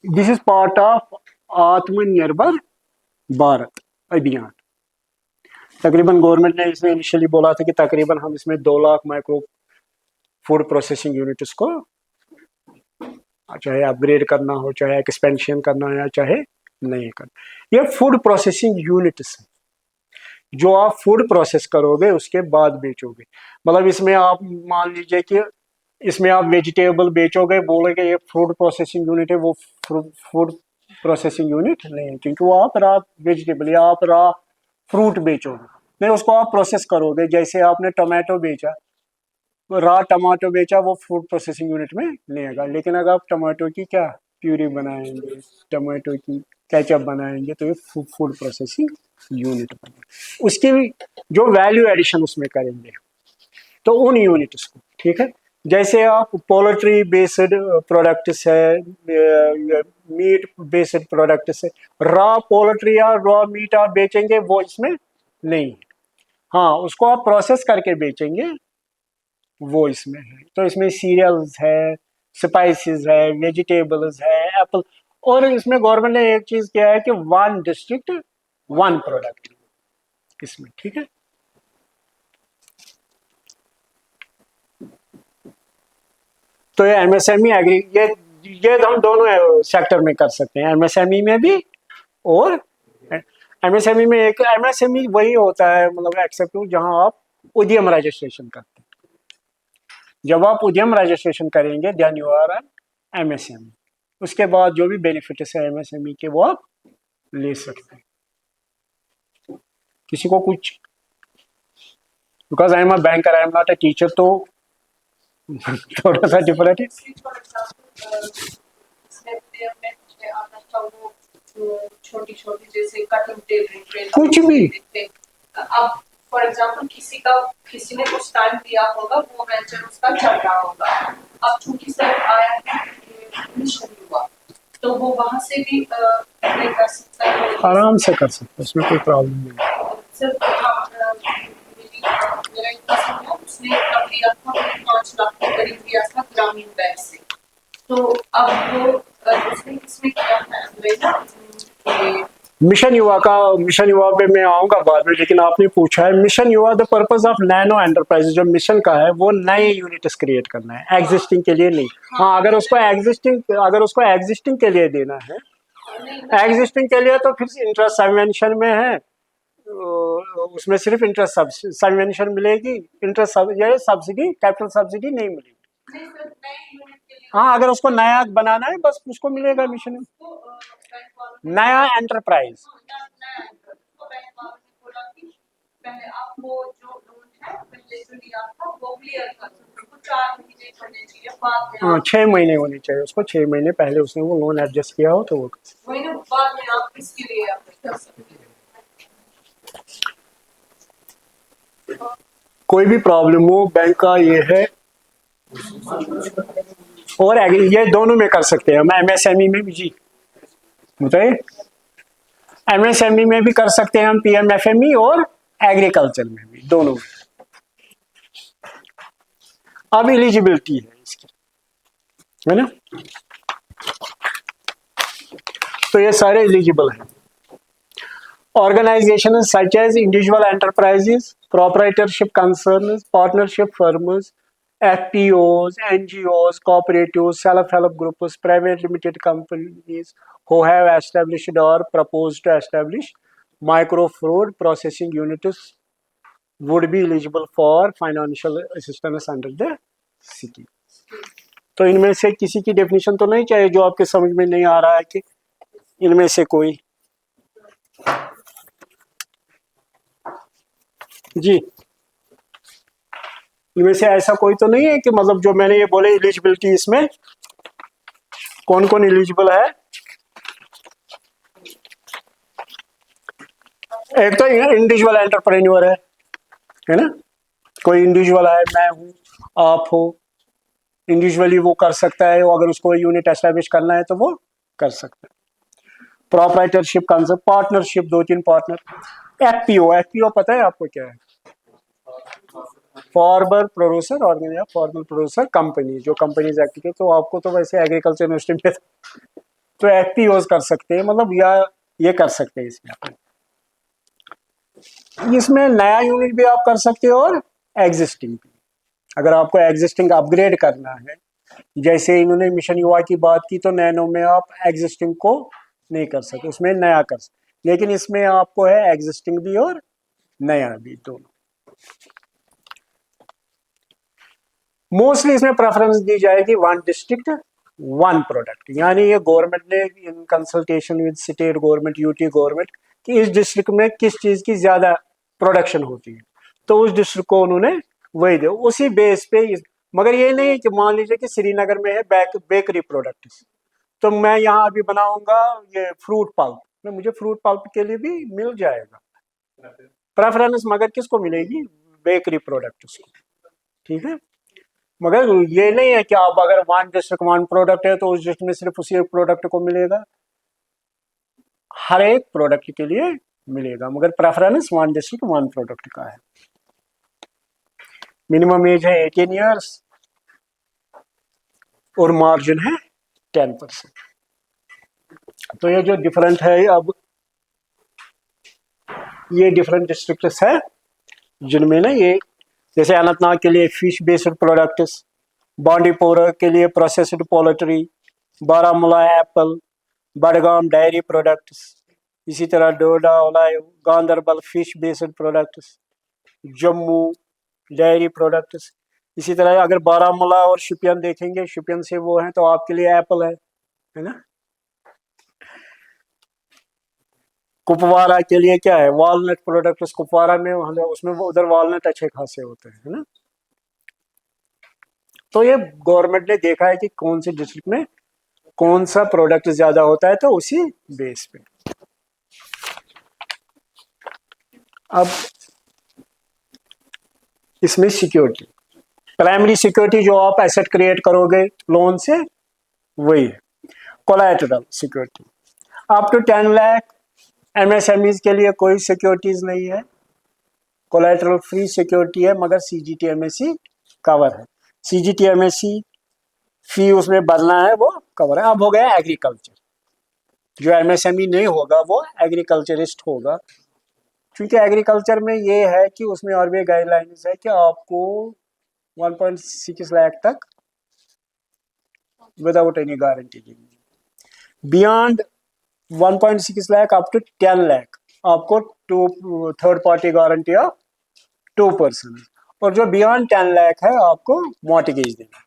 A: दिस इज पार्ट ऑफ आत्मनिर्भर भारत अभियान। तकरीबन गवर्नमेंट ने इसमें इनिशियली बोला था कि तकरीबन हम इसमें 2 lakh micro food processing units को चाहे अपग्रेड करना हो, चाहे एक्सपेंशन करना है, या चाहे नहीं करना। ये फूड प्रोसेसिंग यूनिट्स है जो आप फूड प्रोसेस करोगे उसके बाद बेचोगे। मतलब इसमें आप मान लीजिए कि इसमें आप वेजिटेबल बेचोगे, बोलोगे ये फूड प्रोसेसिंग यूनिट है, वो फूड प्रोसेसिंग यूनिट नहीं है, क्योंकि वो आप रा वेजिटेबल या आप रा फ्रूट बेचोगे, नहीं उसको आप प्रोसेस करोगे। जैसे आपने टमाटो बेचा, रा टमाटो बेचा, वो फूड प्रोसेसिंग यूनिट में नहीं आएगा। लेकिन अगर आप टमाटो की क्या प्यूरी बनाएंगे, टमाटो की केचप बनाएंगे, तो ये फूड प्रोसेसिंग यूनिट बनेगा। उसकी जो वैल्यू एडिशन उसमें करेंगे तो उन यूनिट्स को, ठीक है। जैसे आप पोल्ट्री बेस्ड प्रोडक्ट्स है, मीट बेस्ड प्रोडक्ट्स है, रॉ पोल्ट्री या रॉ मीट आप बेचेंगे वो इसमें नहीं है। हाँ, उसको आप प्रोसेस करके बेचेंगे वो इसमें है। तो इसमें सीरियल्स है, स्पाइसेस है, वेजिटेबल्स है, एप्पल। और इसमें गवर्नमेंट ने एक चीज किया है कि 1 डिस्ट्रिक्ट 1 प्रोडक्ट इसमें, ठीक है। तो ये एमएसएमई एग्री, ये हम दोनों सेक्टर में कर सकते हैं, एमएसएमई में भी। और एमएसएमई में एक एमएसएमई वही होता है, मतलब एक्सेप्ट जहां आप उद्यम रजिस्ट्रेशन करते हैं। जब आप उद्यम रजिस्ट्रेशन करेंगे then you are an MSME. उसके बाद जो भी बेनिफिट्स है एमएसएमई के वो आप ले सकते हैं। किसी को कुछ, because I am a banker, I am not a teacher, तो थोड़ा सा डिफरेंट है।
C: छोटी छोटी जैसे कटिंग टेबल,
A: कुछ भी
C: अब फॉर एग्जांपल किसी ने कुछ टाइम दिया होगा, वो वेंचर उसका चल रहा होगा। अब चूंकि सर आया है मिशन युवा, तो वो वहां से भी अप्लाई कर सकता है,
A: आराम से कर सकते हैं, उसमें कोई प्रॉब्लम नहीं है।
C: सर मेरा एक कजिन है, उसने तब लिया था 5 लाख के करीब लिया था ग्रामीण बैंक से। तो अब वो उसने किसमें किया है,
A: मिशन युवा पे मैं आऊंगा बाद में, लेकिन आपने पूछा है मिशन युवा, the purpose of nano enterprise, जो मिशन का है वो नए यूनिट्स क्रिएट करना है, एग्जिस्टिंग के लिए नहीं। हाँ, अगर उसको एग्जिस्टिंग के लिए देना है, एग्जिस्टिंग के लिए तो फिर इंट्रा सबवेंशन में है, उसमें सिर्फ इंटरेस्ट सबवेंशन मिलेगी, इंटरेस्ट ये सब्सिडी, कैपिटल सब्सिडी नहीं मिलेगी।
C: नहीं सर, नए यूनिट के लिए
A: हाँ, अगर उसको नया बनाना है बस उसको मिलेगा मिशन
C: उसको बैंक वालों ने
A: नया एंटरप्राइज।
C: नया एंकर उसको बैंक वालों ने बोला कि पहले आपको जो लोन है पहले जो लिया था वो क्लियर कर सकते हो, 4 महीने होने चाहिए बाद में
A: हाँ,
C: आप
A: 6 महीने होने चाहिए उसको, 6 महीने पहले उसने वो लोन एडजस्ट किया हो तो वो।
C: वही ना, बाद में आप इसके लिए अप्लाई कर सकते हो।
A: कोई भी प्रॉब्लम हो बैंक का ये है, और ये दोनों में कर सकते हैं हम, एमएसएमई में भी। जी बताइए। एमएसएमई में भी कर सकते हैं हम, पीएमएफएमई, और एग्रीकल्चर में भी, दोनों में। अब एलिजिबिलिटी है इसकी, है ना। तो ये सारे एलिजिबल हैं। Organizations such as individual enterprises, proprietorship concerns, partnership firms, FPOs, NGOs, cooperatives, self-help groups, private limited companies who have established or proposed to establish micro food processing units would be eligible for financial assistance under the scheme. तो इनमें से किसी की definition तो नहीं चाहिए जो आपके समझ में नहीं आ रहा है कि इनमें से कोई। जी, इनमें से ऐसा कोई तो नहीं है कि मतलब जो मैंने ये बोले एलिजिबिलिटी, इसमें कौन कौन एलिजिबल है। एक तो इंडिविजुअल एंटरप्रेन्योर है ना। कोई इंडिविजुअल है, मैं हूं, आप हो, इंडिविजुअली वो कर सकता है, वो अगर उसको यूनिट एस्टेब्लिश करना है तो वो कर सकता है। Proprietorship concept, partnership, 2-3 partner. FPO, FPO पता है आपको क्या है? फॉर्मर प्रोड्यूसर ऑर्गेनाइजेशन या फॉर्मल प्रोड्यूसर कंपनी, जो कंपनीज एक्टिव है। तो आपको तो वैसे एग्रीकल्चर यूनिवर्सिटी में तो एफपीओज कर सकते हैं, मतलब या ये कर सकते हैं इसमें। इसमें नया यूनिट भी आप कर सकते हो और एग्जिस्टिंग भी। अगर आपको एग्जिस्टिंग अपग्रेड करना है, जैसे इन्होंने मिशन युवा की बात की, तो नैनो में आप एग्जिस्टिंग को नहीं कर सकते, उसमें नया कर सकते। लेकिन इसमें आपको है एग्जिस्टिंग भी और नया भी, दोनों। मोस्टली इसमें प्रेफरेंस दी जाएगी वन डिस्ट्रिक्ट वन प्रोडक्ट, यानी ये गवर्नमेंट ने in consultation with state government, UT government, कि इस डिस्ट्रिक्ट में किस चीज की ज्यादा प्रोडक्शन होती है, तो उस डिस्ट्रिक्ट को उन्होंने वही दे, उसी बेस पे मगर ये नहीं कि मान लीजिए कि श्रीनगर में है बेकरी प्रोडक्ट, तो मैं यहाँ अभी बनाऊंगा ये फ्रूट पल्प, में मुझे फ्रूट पल्प के लिए भी मिल जाएगा प्रेफरेंस, मगर किसको मिलेगी? बेकरी प्रोडक्ट को। ठीक है, मगर ये नहीं है कि आप अगर वन डिस्ट्रिक्ट वन प्रोडक्ट है तो उस डिस्ट्रिक्ट में सिर्फ उसी एक प्रोडक्ट को मिलेगा, हर एक प्रोडक्ट के लिए मिलेगा, मगर preference one district one product का है। मिनिमम एज है 18 ईयर्स और मार्जिन है 10%। तो ये जो डिफरेंट है, अब ये डिफरेंट डिस्ट्रिक्ट्स है जिनमें ना ये, जैसे अनंतनाग के लिए फिश बेस्ड प्रोडक्ट्स, बांडीपोरा के लिए processed poultry, Baramulla apple, Budgam dairy products, इसी तरह Doda olive, Ganderbal fish based products, Jammu dairy products. इसी तरह अगर बारामूला और शुपियन देखेंगे, शुपियन से वो है तो आपके लिए एप्पल है ना। कुपवारा के लिए क्या है? वॉलनट प्रोडक्ट्स, कुपवारा में उसमें वो उधर वॉलनट अच्छे खासे होते हैं, है ना। तो ये गवर्नमेंट ने देखा है कि कौन से डिस्ट्रिक्ट में कौन सा प्रोडक्ट ज्यादा होता है, तो उसी बेस पे। अब इसमें सिक्योरिटी, प्राइमरी सिक्योरिटी जो आप एसेट क्रिएट करोगे लोन से, वही है collateral security. Up to 10 lakh MSMEs के लिए कोई सिक्योरिटीज नहीं है, कोलैटरल फ्री सिक्योरिटी है, मगर सीजीटीएमएससी कवर है। सीजीटीएमएससी फी उसमें भरना है, वो कवर है। अब हो गया एग्रीकल्चर, जो एमएसएमई नहीं होगा वो एग्रीकल्चरिस्ट होगा, क्योंकि एग्रीकल्चर में ये है कि उसमें और भी गाइडलाइंस है कि आपको 1.6 लाख तक विदाउट एनी गारंटी देंगे, beyond 1.6 lakh up to 10 lakh आपको to third party guarantee of 2%, और जो बियॉन्ड 10 लाख है आपको मॉर्टगेज देना।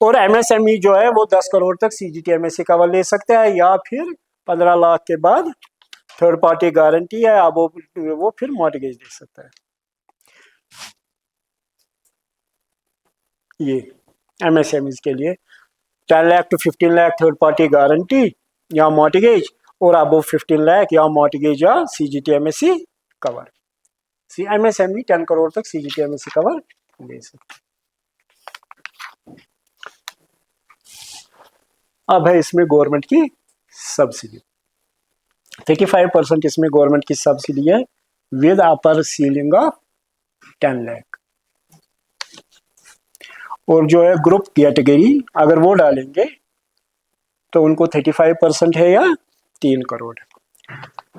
A: और एमएसएमई जो है वो 10 करोड़ तक सीजीटीएमएससी कवर ले सकता है, या फिर 15 लाख के बाद थर्ड पार्टी गारंटी है, अब वो फिर मॉर्टगेज दे सकता है। ये एमएसएमई के लिए 10 lakh to 15 lakh third party guarantee या मॉर्टगेज, और अब 15 लाख या मॉर्टगेज या सीजीटीएमएससी कवर। एमएसएमई 10 करोड़ तक सीजीटीएमएससी कवर ले सकते हैं। अब है इसमें गवर्नमेंट की सब्सिडी, 35% इसमें गवर्नमेंट की सब्सिडी है with upper ceiling of 10 lakh. और जो है ग्रुप कैटेगरी अगर वो डालेंगे तो उनको 35% है या 3 करोड़।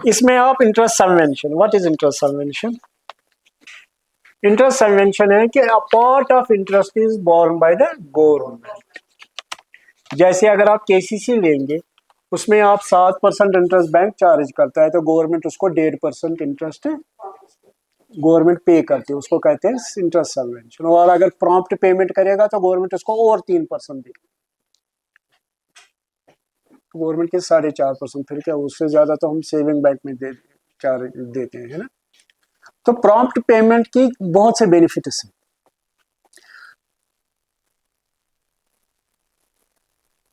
A: इसमें आप interest subvention, what is interest subvention? Interest subvention है कि a part of interest is borne by the government. जैसे अगर आप केसीसी लेंगे उसमें आप 7% इंटरेस्ट बैंक चार्ज करता है, तो गवर्नमेंट उसको 1.5% इंटरेस्ट गवर्नमेंट पे करती है, उसको कहते हैं इंटरेस्ट सबवेंशन। और अगर प्रॉम्प्ट पेमेंट करेगा तो गवर्नमेंट उसको और 3% देगी, गवर्नमेंट के 4.5%, फिर क्या उससे ज्यादा तो हम सेविंग बैंक में देते हैं, है ना। तो प्रॉम्प्ट पेमेंट की बहुत से बेनिफिट्स हैं।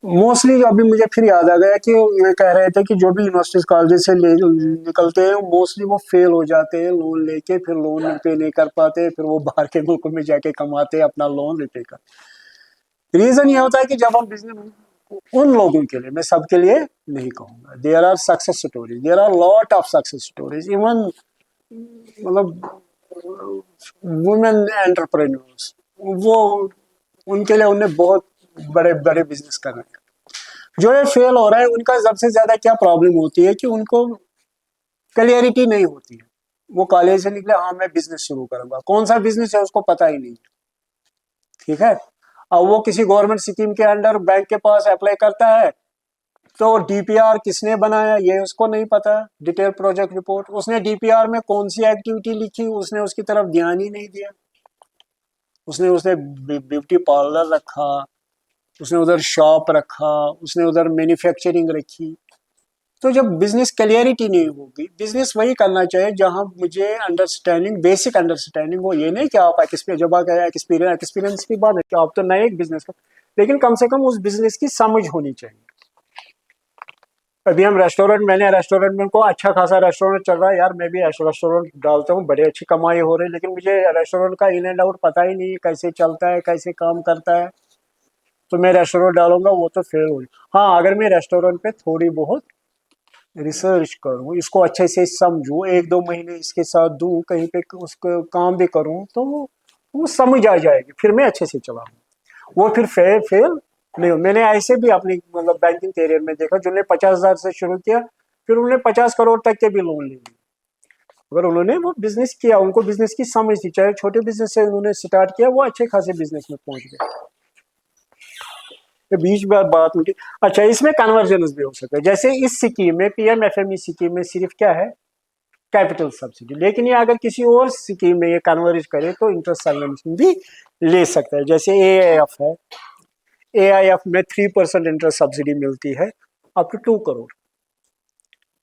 A: मोस्टली अभी मुझे फिर याद आ गया कि ये कह रहे थे कि जो भी यूनिवर्सिटीज कॉलेज से निकलते हैं मोस्टली वो फेल हो जाते हैं लोन लेके, फिर लोन पे नहीं कर पाते, फिर वो बाहर के मुल्क में जाके कमाते हैं, अपना लोन रिपे कर। रीजन ये होता है कि जब हम बिजनेस, उन लोगों के लिए, मैं सबके लिए नहीं कहूंगा, there are success stories, there are lot of success stories, even मतलब वुमेन एंटरप्रेन्योर्स, वो उनके लिए उन्हें बहुत बड़े बड़े बिजनेस कर रहे हैं। जो ये फेल हो रहा है उनका सबसे ज्यादा क्या प्रॉब्लम होती है कि उनको क्लियरिटी नहीं होती है। वो कॉलेज से निकले, हाँ मैं बिजनेस शुरू करूंगा, कौन सा बिजनेस है उसको पता ही नहीं, ठीक है। अब वो किसी गवर्नमेंट स्कीम के अंडर बैंक के पास अप्लाई करता है तो डीपीआर किसने बनाया ये उसको नहीं पता, डिटेल प्रोजेक्ट रिपोर्ट, उसने डीपीआर में कौन सी एक्टिविटी लिखी उसने उसकी तरफ ध्यान ही नहीं दिया। उसने ब्यूटी पार्लर रखा, उसने उधर शॉप रखा, उसने उधर मैन्युफैक्चरिंग रखी। तो जब बिजनेस क्लियरिटी नहीं होगी, बिजनेस वही करना चाहिए जहां मुझे अंडरस्टैंडिंग, बेसिक अंडरस्टैंडिंग हो। ये नहीं कि आप जब आप एक्सपीरियंस की बात है कि आप तो नए एक बिजनेस का, लेकिन कम से कम उस बिजनेस की समझ होनी चाहिए। अभी हम मैंने रेस्टोरेंट में को अच्छा खासा रेस्टोरेंट चल रहा है यार, मैं भी रेस्टोरेंट डालता हूँ, बड़ी अच्छी कमाई हो रही है, लेकिन मुझे रेस्टोरेंट का इन एंड आउट पता ही नहीं, कैसे चलता है, कैसे काम करता है, तो मैं रेस्टोरेंट डालूंगा वो तो फेल हो। हाँ, अगर मैं रेस्टोरेंट पे थोड़ी बहुत रिसर्च करूँ, इसको अच्छे से समझूँ, 1-2 महीने इसके साथ दूँ, कहीं पे उसको काम भी करूँ, तो वो समझ आ जाएगी, फिर मैं अच्छे से चलाऊँ। वो फिर फेल नहीं हो। मैंने ऐसे भी अपनी मतलब बैंकिंग करियर में देखा, जिन्होंने 50,000 से शुरू किया, फिर उन्होंने 50 करोड़ तक के भी लोन ले लिए। अगर उन्होंने वो बिजनेस किया, उनको बिजनेस की समझ थी, चाहे छोटे बिजनेस से उन्होंने स्टार्ट किया, वो अच्छे खासे बिजनेस में पहुंच गए। तो बीच में बात उनकी, अच्छा इसमें कन्वर्जन भी हो सकता है। जैसे इस स्कीम में, पीएमएफएमई स्कीम में सिर्फ क्या है, कैपिटल सब्सिडी, लेकिन ये अगर किसी और स्कीम में ये कन्वर्ज करे तो इंटरेस्ट सबवेंशन भी ले सकता है। जैसे एआईएफ है, एआईएफ में 3% इंटरेस्ट सब्सिडी मिलती है up to 2 crore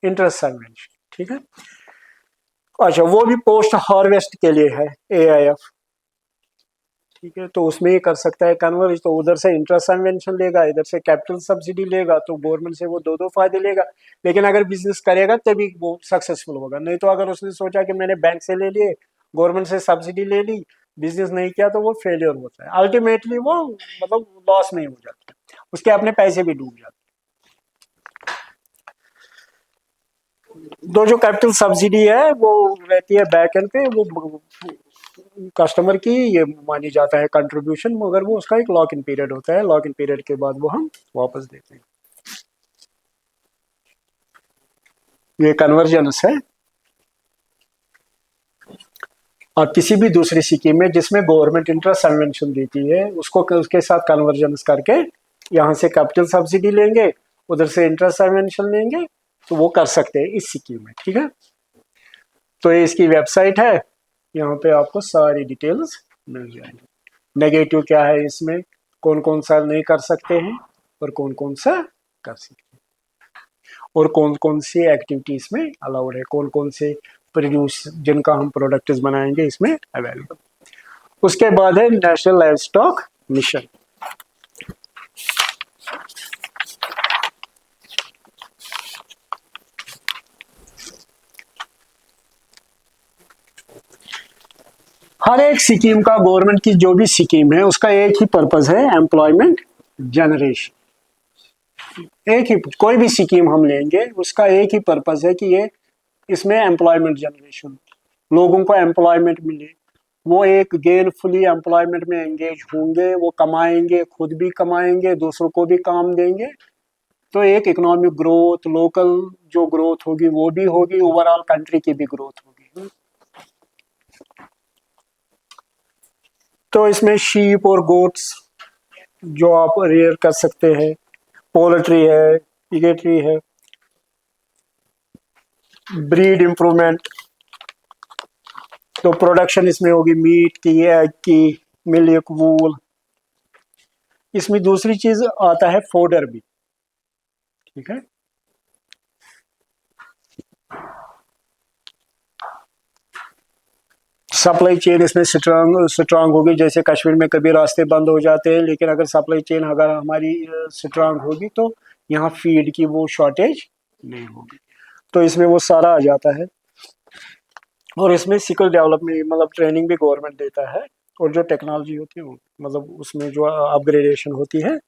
A: interest subvention, ठीक है। अच्छा, वो भी पोस्ट हार्वेस्ट के लिए है एआईएफ, ठीक है, तो उसमें ये कर सकता है कन्वर्ज, तो उधर से इंटरेस्ट सबवेंशन लेगा, इधर से कैपिटल सब्सिडी लेगा, तो गवर्नमेंट से वो दो फायदे लेगा। लेकिन अगर बिजनेस करेगा तभी वो सक्सेसफुल होगा, नहीं तो अगर उसने सोचा कि मैंने बैंक से ले लिए, गवर्नमेंट से सब्सिडी ले ली, बिजनेस नहीं किया, तो वो फेलियर होता है, अल्टीमेटली वो मतलब लॉस नहीं हो जाता, उसके अपने पैसे भी डूब जाते। तो जो कैपिटल सब्सिडी है वो रहती है बैक एंड पे, वो कस्टमर की ये मानी जाता है कंट्रीब्यूशन, मगर वो उसका एक लॉक इन पीरियड होता है, लॉक इन पीरियड के बाद वो हम वापस देते हैं। ये कन्वर्जेंस है। और किसी भी दूसरी स्कीम में जिसमें गवर्नमेंट इंटरेस्ट सबवेंशन देती है, उसको उसके साथ कन्वर्जेंस करके यहाँ से कैपिटल सब्सिडी लेंगे, उधर से इंटरेस्ट सबवेंशन लेंगे, तो वो कर सकते हैं इस स्कीम में, ठीक है। तो ये इसकी वेबसाइट है, यहाँ पे आपको सारी डिटेल्स मिल जाएंगी। नेगेटिव क्या है इसमें, कौन कौन सा नहीं कर सकते हैं और कौन कौन सा कर सकते हैं, और कौन कौन सी एक्टिविटीज में अलाउड है, कौन कौन से प्रोड्यूस जिनका हम प्रोडक्ट्स बनाएंगे इसमें अवेलेबल। उसके बाद है नेशनल लाइव स्टॉक मिशन। हर एक स्कीम का, गवर्नमेंट की जो भी स्कीम है उसका एक ही पर्पज है, एम्प्लॉयमेंट जनरेशन। एक ही, कोई भी स्कीम हम लेंगे उसका एक ही पर्पज है कि ये इसमें एम्प्लॉयमेंट जनरेशन, लोगों को एम्प्लॉयमेंट मिले, वो एक गेनफुली एम्प्लॉयमेंट में एंगेज होंगे, वो कमाएंगे, खुद भी कमाएंगे, दूसरों को भी काम देंगे। तो एक इकोनॉमिक ग्रोथ, लोकल जो ग्रोथ होगी वो भी होगी, ओवरऑल कंट्री की भी ग्रोथ होगी। तो इसमें शीप और गोट्स जो आप रेयर कर सकते हैं, पोल्ट्री है, पिगेट्री है, ब्रीड इंप्रूवमेंट, तो प्रोडक्शन इसमें होगी मीट की, एग की, मिल्क, वूल। इसमें दूसरी चीज आता है फोडर भी, ठीक है। सप्लाई चेन इसमें स्ट्रांग होगी, जैसे कश्मीर में कभी रास्ते बंद हो जाते हैं, लेकिन अगर सप्लाई चेन अगर हमारी स्ट्रांग होगी तो यहाँ फीड की वो शॉर्टेज नहीं होगी। तो इसमें वो सारा आ जाता है। और इसमें स्किल डेवलपमेंट, मतलब ट्रेनिंग भी गवर्नमेंट देता है, और जो टेक्नोलॉजी होती है मतलब उसमें जो अपग्रेडेशन होती है,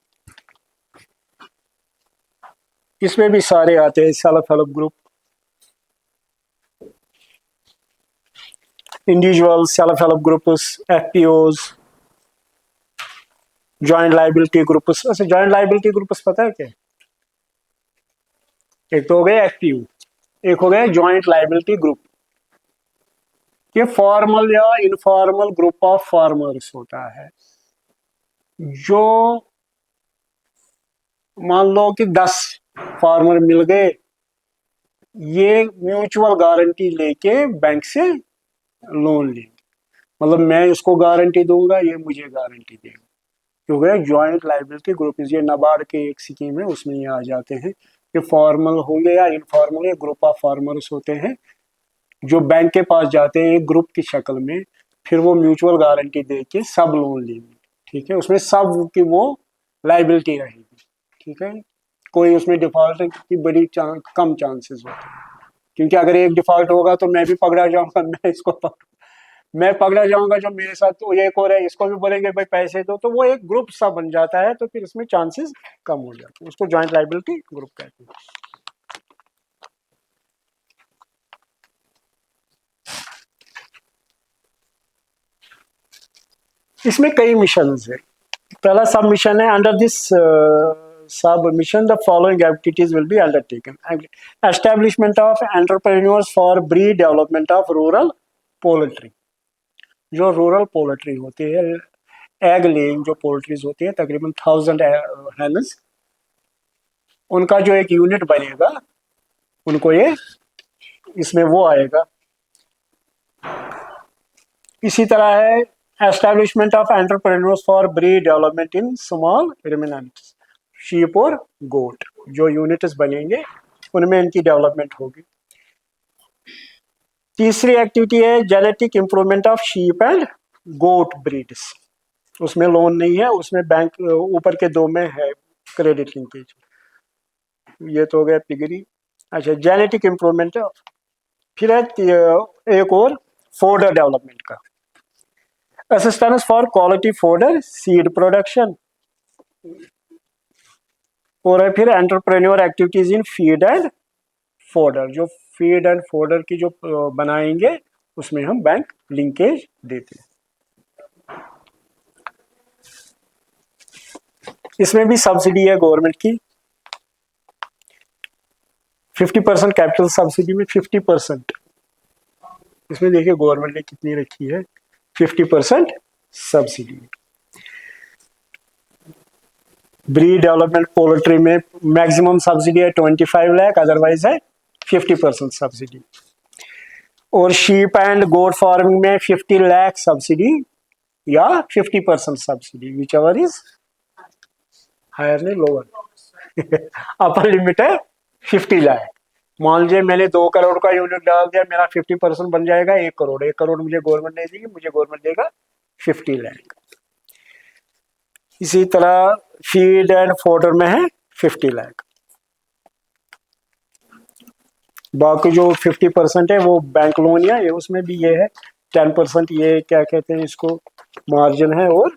A: इसमें भी सारे आते हैं। Self help group, individual self help groups, FPOs, joint liability groups. अच्छा, जॉइंट लाइबिलिटी ग्रुप्स पता है क्या? एक तो हो गया एफपीओ, एक हो गया जॉइंट लाइबिलिटी ग्रुप। ये फॉर्मल या इनफॉर्मल ग्रुप ऑफ फार्मर्स होता है। जो मान लो कि 10 फार्मर मिल गए, ये म्यूचुअल गारंटी लेके बैंक से लोन लेंगे, मतलब मैं इसको गारंटी दूंगा, ये मुझे गारंटी देगा, क्योंकि जॉइंट लाइबिलिटी ग्रुप, ये नाबार्ड के एक स्कीम है उसमें ये आ जाते हैं। ये फॉर्मल होंगे या इनफॉर्मल, ये ग्रुप ऑफ फार्मर्स होते हैं जो बैंक के पास जाते हैं एक ग्रुप की शक्ल में, फिर वो म्यूचुअल गारंटी दे के सब लोन लेंगे, ठीक है। उसमें सब की वो लाइबिलिटी रहेगी, ठीक है। कोई उसमें डिफॉल्ट की कम चांसेस होते हैं, क्योंकि अगर एक डिफॉल्ट होगा तो मैं भी पकड़ा जाऊंगा, मैं पकड़ा जाऊंगा, जो मेरे साथ तो एक और है इसको भी बोलेंगे भाई पैसे दो, तो वो एक ग्रुप सा बन जाता है, तो फिर इसमें चांसेस कम हो जाते हैं। उसको जॉइंट लाइबिलिटी ग्रुप कहते हैं। इसमें कई मिशन है। पहला सब मिशन है, अंडर दिस सब mission the following activities will be undertaken: establishment of entrepreneurs for breed development of rural poultry. जो रूरल पोल्ट्री होती है, एग लेइंग जो पोल्ट्रीज होती है, तकरीबन 1000 हैंस, उनका जो एक यूनिट बनेगा, उनको ये इसमें वो आएगा। इसी तरह है establishment of entrepreneurs for breed development in small ruminants, sheep और गोट, जो यूनिट्स बनेंगे उनमें इनकी डेवलपमेंट होगी। तीसरी एक्टिविटी है genetic improvement of sheep and goat breeds. उसमें लोन नहीं है, उसमें बैंक ऊपर के दो में है क्रेडिट लिंकेज। ये तो हो गया पिगरी। अच्छा, जेनेटिक इंप्रूवमेंट, फिर है एक और फोडर डेवलपमेंट का, assistance for quality fodder, seed production, और है फिर entrepreneur activities in feed and fodder. जो फीड एंड फोडर की जो बनाएंगे उसमें हम बैंक लिंकेज देते हैं। इसमें भी सब्सिडी है गवर्नमेंट की, 50% कैपिटल सब्सिडी में 50%। इसमें देखिए गवर्नमेंट ने कितनी रखी है, 50% सब्सिडी। ब्रीड डेवलपमेंट पोल्ट्री में मैक्सिमम सब्सिडी है 25 लाख, अदरवाइज है 50% सब्सिडी। और शीप एंड गोट फार्मिंग में 50 लाख सब्सिडी या 50% subsidy, whichever is higher नहीं लोअर। अपर लिमिट है 50 लाख। मान लीजिए मैंने 2 करोड़ का यूनिट डाल दिया, मेरा 50% बन जाएगा 1 करोड़। 1 करोड़ मुझे गवर्नमेंट नहीं देगी, मुझे गवर्नमेंट देगा 50 लाख। इसी तरह फीड एंड फोडर में है 50 लाख। बाकी जो 50% है वो बैंक लोन या ये उसमें भी ये है 10%, ये क्या कहते हैं इसको, मार्जिन है। और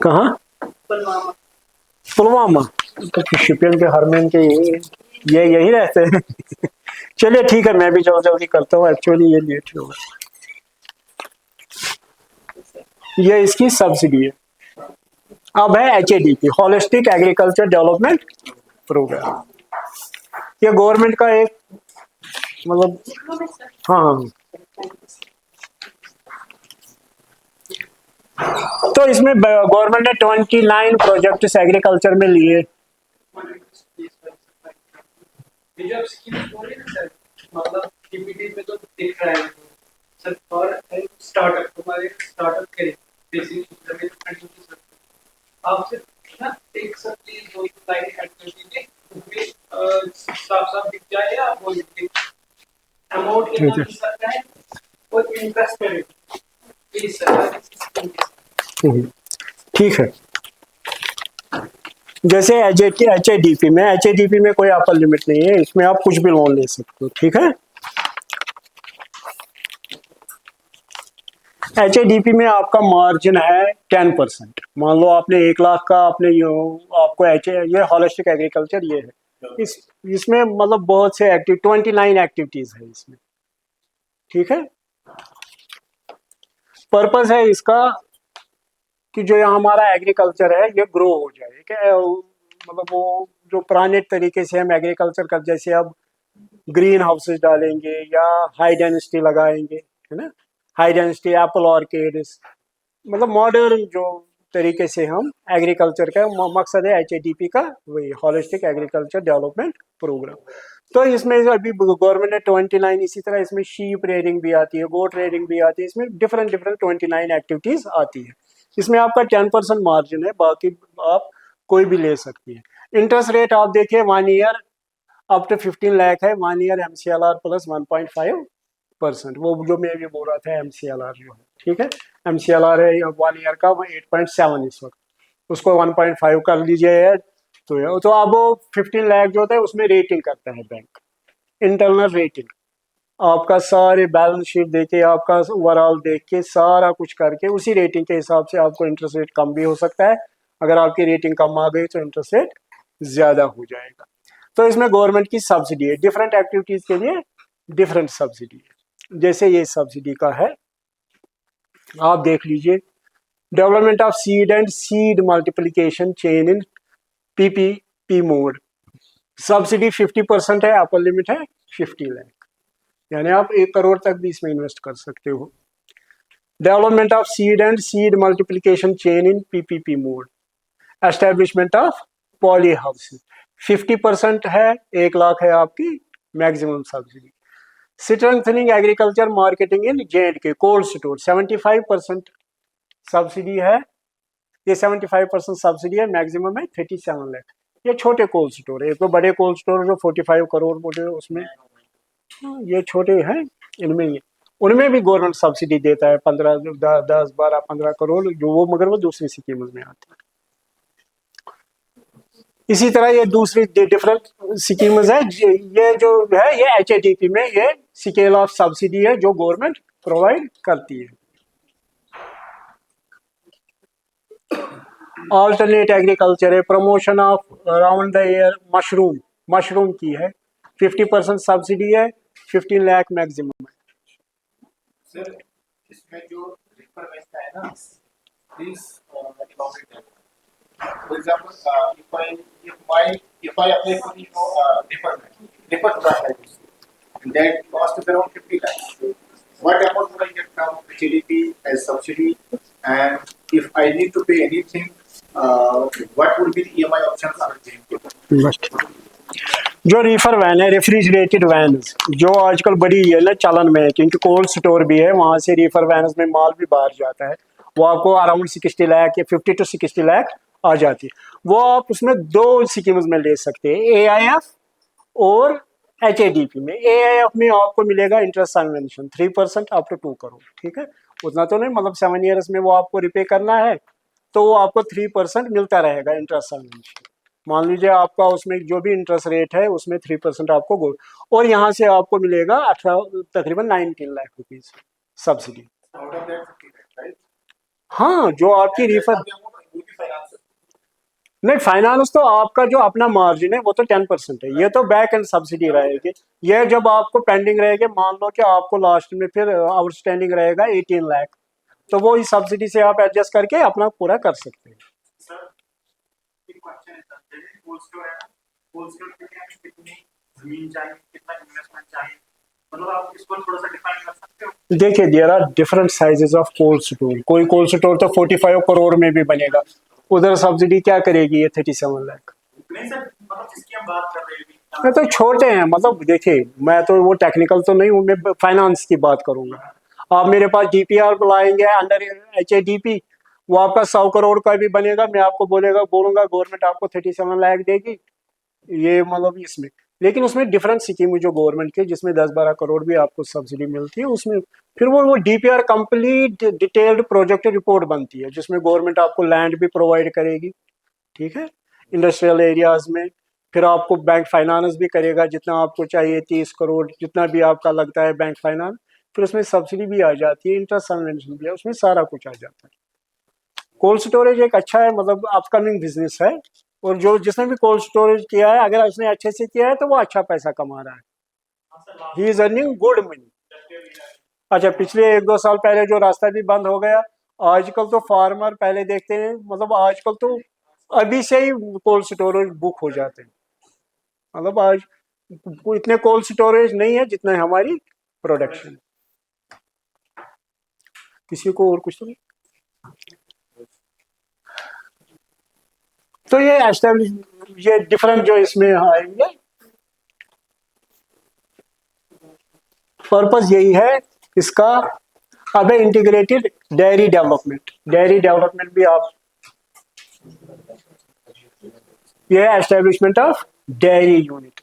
A: कहाँ?
C: पुलवामा।
A: पुलवामा तो शिपियन के हरमैन के यही रहते हैं। चलिए ठीक है, मैं भी जल्दी करता हूँ, एक्चुअली ये लेट ही होगा। ये इसकी सब्सिडी है। अब है HADP, holistic agriculture development programme. ये गवर्नमेंट का एक मतलब, हाँ, तो इसमें गवर्नमेंट ने 29 प्रोजेक्ट्स एग्रीकल्चर में लिए।
D: ये जो आप स्कीम्स बोल रहे हैं ना सर, मतलब पीपीटी में तो दिख रहा है सर, फॉर स्टार्टअप, तुम्हारे स्टार्टअप के बेसिक जमीन फंडिंग की जरूरत है। आप सिर्फ ना एक सब चीज दो लाइन ऐड कर दीजिए, उसमें साफ दिख जाए, आप बोल दीजिए अमाउंट कितना मिल सकता है और इंटरेस्ट रेट, प्लीज सर।
A: ठीक है, जैसे HADP में कोई अपर लिमिट नहीं है, इसमें आप कुछ भी लोन ले सकते हो। ठीक है, HADP में आपका मार्जिन है 10%। मान लो आपने 1 लाख का आपने आपको ये होलिस्टिक एग्रीकल्चर ये है, इसमें मतलब बहुत से 29 एक्टिविटीज है इसमें। ठीक है, पर्पस है इसका कि जो हमारा एग्रीकल्चर है ये ग्रो हो जाए, क्या मतलब वो जो पुराने तरीके से हम एग्रीकल्चर कर, जैसे अब ग्रीन हाउसेज डालेंगे या हाई डेंसिटी लगाएंगे, है ना, हाई डेंसिटी एप्पल ऑर्किड, मतलब मॉडर्न जो तरीके से हम एग्रीकल्चर का मकसद है HADP का वही होलिस्टिक एग्रीकल्चर डेवलपमेंट प्रोग्राम। तो इसमें अभी गवर्नमेंट ने 29, इसी तरह इसमें शीप रेयरिंग भी आती है, गोट रेयरिंग भी आती है, इसमें डिफरेंट 29 एक्टिविटीज आती है। इसमें आपका 10% मार्जिन है, बाकी आप कोई भी ले सकती है। इंटरेस्ट रेट आप देखिए 1 ईयर अप टू 15 लाख है, 1 ईयर MCLR प्लस 1.5%। वो जो मैं भी बोल रहा था MCLR जो है, ठीक है, MCLR है 1 ईयर का 8.7 इस वक्त, उसको 1.5 कर लीजिए। तो अब वो 15 लाख जो होता है उसमें रेटिंग करता है बैंक, इंटरनल रेटिंग, आपका सारे बैलेंस शीट देके, आपका ओवरऑल देख के, सारा कुछ करके उसी रेटिंग के हिसाब से आपको इंटरेस्ट रेट कम भी हो सकता है। अगर आपकी रेटिंग कम आ गई तो इंटरेस्ट रेट ज्यादा हो जाएगा। तो इसमें गवर्नमेंट की सब्सिडी है, डिफरेंट एक्टिविटीज के लिए डिफरेंट सब्सिडी है। जैसे ये सब्सिडी का है, आप देख लीजिए, development of seed and seed multiplication chain in PPP mode, subsidy 50% है, अपर लिमिट है 50 लाख, यानी आप 1 करोड़ तक भी इसमें इन्वेस्ट कर सकते हो। Development of seed and seed multiplication chain in PPP mode, establishment of poly houses 50% है, 1 लाख है आपकी maximum subsidy. Strengthening agriculture marketing in J&K cold store 75% subsidy है, ये 75% सब्सिडी है, मैक्सिमम है 37 लाख। ये छोटे कोल्ड स्टोर है, तो बड़े कोल्ड स्टोर जो 45 करोड़ बोले उसमें, ये छोटे हैं, इनमें ये उनमें भी गवर्नमेंट सब्सिडी देता है 15, 10, 12, 15 करोड़ जो वो, मगर वो दूसरी स्कीम में आती है। इसी तरह ये दूसरी डिफरेंट स्कीम्स है, ये जो है ये HADP में ये स्केल ऑफ सब्सिडी है जो गवर्नमेंट प्रोवाइड करती है। ऑल्टरनेट एग्रीकल्चर है, promotion of around the year mushroom की है, 50% सब्सिडी है, 15 लाख मैक्सिमम है।
B: सर इसमें जो रिपर बेचता है ना, please elaborate that. For example, if I apply for the refer track, that cost is around 50 lakhs. What amount would I get from HDP as subsidy? And if I need to pay anything, what would be the EMI options on JNK?
A: जो Reifer van है, refrigerated van, जो आजकल बड़ी ये ना चलन में है, क्योंकि कोल्ड स्टोर भी है, वहाँ से रीफर वैन में माल भी बाहर जाता है, वो आपको अराउंड 60 लाख या 50 to 60 लाख आ जाती है। वो आप उसमें दो स्कीम्स में ले सकते हैं, AIF और HADP में। AIF में आपको मिलेगा interest subvention 3% up to 2 crore, ठीक है, उतना तो नहीं, मतलब 7 ईयर्स में वो आपको रिपे करना है, तो वो आपको 3% मिलता रहेगा इंटरेस्ट सबवेंशन। मान लीजिए आपका उसमें जो भी इंटरेस्ट रेट है उसमें 3% आपको गोल्ड, और यहाँ से आपको मिलेगा 18 तकरीबन 19 lakh rupees subsidy.
B: Out of that 50 lakhs, right?
A: हाँ, जो आपकी Reifer
B: The amount will be financed.
A: नहीं, फाइनेंस तो आपका जो अपना मार्जिन है वो तो 10% है, ये तो बैक एंड सब्सिडी रहेगी। ये जब आपको पेंडिंग रहेगी, मान लो कि आपको लास्ट में फिर आउटस्टैंडिंग रहेगा 18 लाख, तो वो इस सब्सिडी से आप एडजस्ट करके अपना पूरा कर सकते हैं।
B: सर, एक क्वेश्चन है सर, जैसे कोल्ड स्टोर है ना, कोल्ड स्टोर के लिए हमें कितनी जमीन चाहिए, कितना इन्वेस्टमेंट चाहिए, मतलब आप इसको थोड़ा सा डिफाइन कर सकते हो?
A: देखिए, there are different sizes of cold store. कोई कोल्ड स्टोर तो 45 करोड़ में भी बनेगा, उधर सब्सिडी क्या करेगी ये 37 लाख।
B: नहीं सर, मतलब जिसकी हम बात कर रहे हैं
A: मैं तो छोटे हैं, मतलब देखिए मैं तो वो टेक्निकल तो नहीं हूँ, मैं फाइनेंस की बात करूंगा। आप मेरे पास DPR लाएंगे अंडर HADP, वो आपका 100 करोड़ का भी बनेगा, मैं आपको बोलूंगा गवर्नमेंट आपको 37 लाख देगी, ये मतलब इसमें। लेकिन उसमें डिफरेंट स्कीम है जो गवर्नमेंट के, जिसमें 10-12 करोड़ भी आपको सब्सिडी मिलती है उसमें। फिर वो DPR complete detailed project report बनती है, जिसमें गवर्नमेंट आपको लैंड भी प्रोवाइड करेगी, ठीक है, इंडस्ट्रियल एरियाज में। फिर आपको बैंक फाइनेंस भी करेगा, जितना आपको चाहिए 30 करोड़ जितना भी आपका लगता है बैंक फाइनेंस, फिर उसमें सब्सिडी भी आ जाती है, इंटरेस्ट सबवेंशन भी है, उसमें सारा कुछ आ जाता है। कोल्ड स्टोरेज एक अच्छा है, मतलब अपकमिंग बिजनेस है, और जो जिसने भी कोल्ड स्टोरेज किया है, अगर उसने अच्छे से किया है तो वो अच्छा पैसा कमा रहा है, he is earning good money. अच्छा, पिछले 1-2 साल पहले जो रास्ता भी बंद हो गया, आजकल तो फार्मर पहले देखते हैं, मतलब आजकल तो अभी से ही कोल्ड स्टोरेज बुक हो जाते हैं, मतलब आज इतने कोल्ड स्टोरेज नहीं है जितने हमारी प्रोडक्शन। किसी को और कुछ तो नहीं, तो ये एस्टेब्लिश, ये डिफरेंट जो इसमें आएंगे, पर्पस यही है इसका। अब है integrated dairy development. Dairy development भी आप, ये establishment of dairy unit.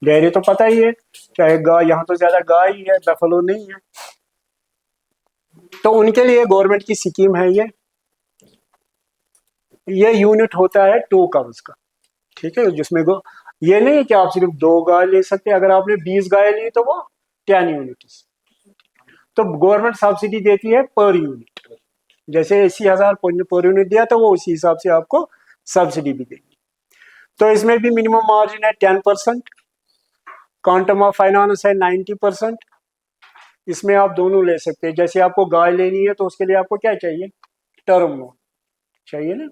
A: Dairy तो पता ही है, चाहे गाय, यहाँ तो ज्यादा गाय ही है, बफलो नहीं है, तो उनके लिए गवर्नमेंट की स्कीम है ये यूनिट होता है 2 काउस का, ठीक है, जिसमें ये नहीं है कि आप सिर्फ 2 गाय ले सकते हैं, अगर आपने 20 गाय ली तो वो 10 यूनिट्स, तो गवर्नमेंट सब्सिडी देती है पर यूनिट। जैसे 80,000 पर यूनिट दिया तो वो उसी हिसाब से आपको सब्सिडी भी देगी। तो इसमें भी मिनिमम मार्जिन है 10%, क्वांटम ऑफ फाइनेंस है 90%। इसमें आप दोनों ले सकते हैं, जैसे आपको गाय लेनी है तो उसके लिए आपको क्या चाहिए, टर्म लोन चाहिए ना,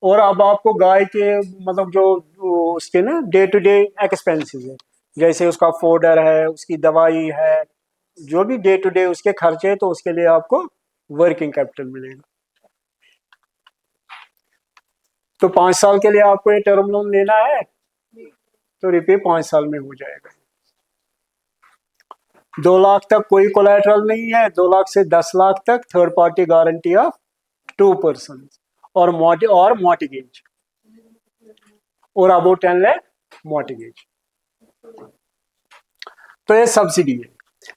A: और अब आपको गाय के मतलब जो उसके ना डे टू डे एक्सपेंसेस है, जैसे उसका फोडर है, उसकी दवाई है, जो भी डे टू डे उसके खर्चे है, तो उसके लिए आपको वर्किंग कैपिटल मिलेगा। तो 5 साल के लिए आपको ये टर्म लोन लेना है, तो रिपे 5 साल में हो जाएगा। 2 लाख तक कोई कोलैटरल नहीं है, 2 लाख से 10 लाख तक थर्ड पार्टी गारंटी ऑफ 2% और मॉर्टिगेज, और अबाउट 10 लाख मॉर्टिगेज। तो ये सब्सिडी है,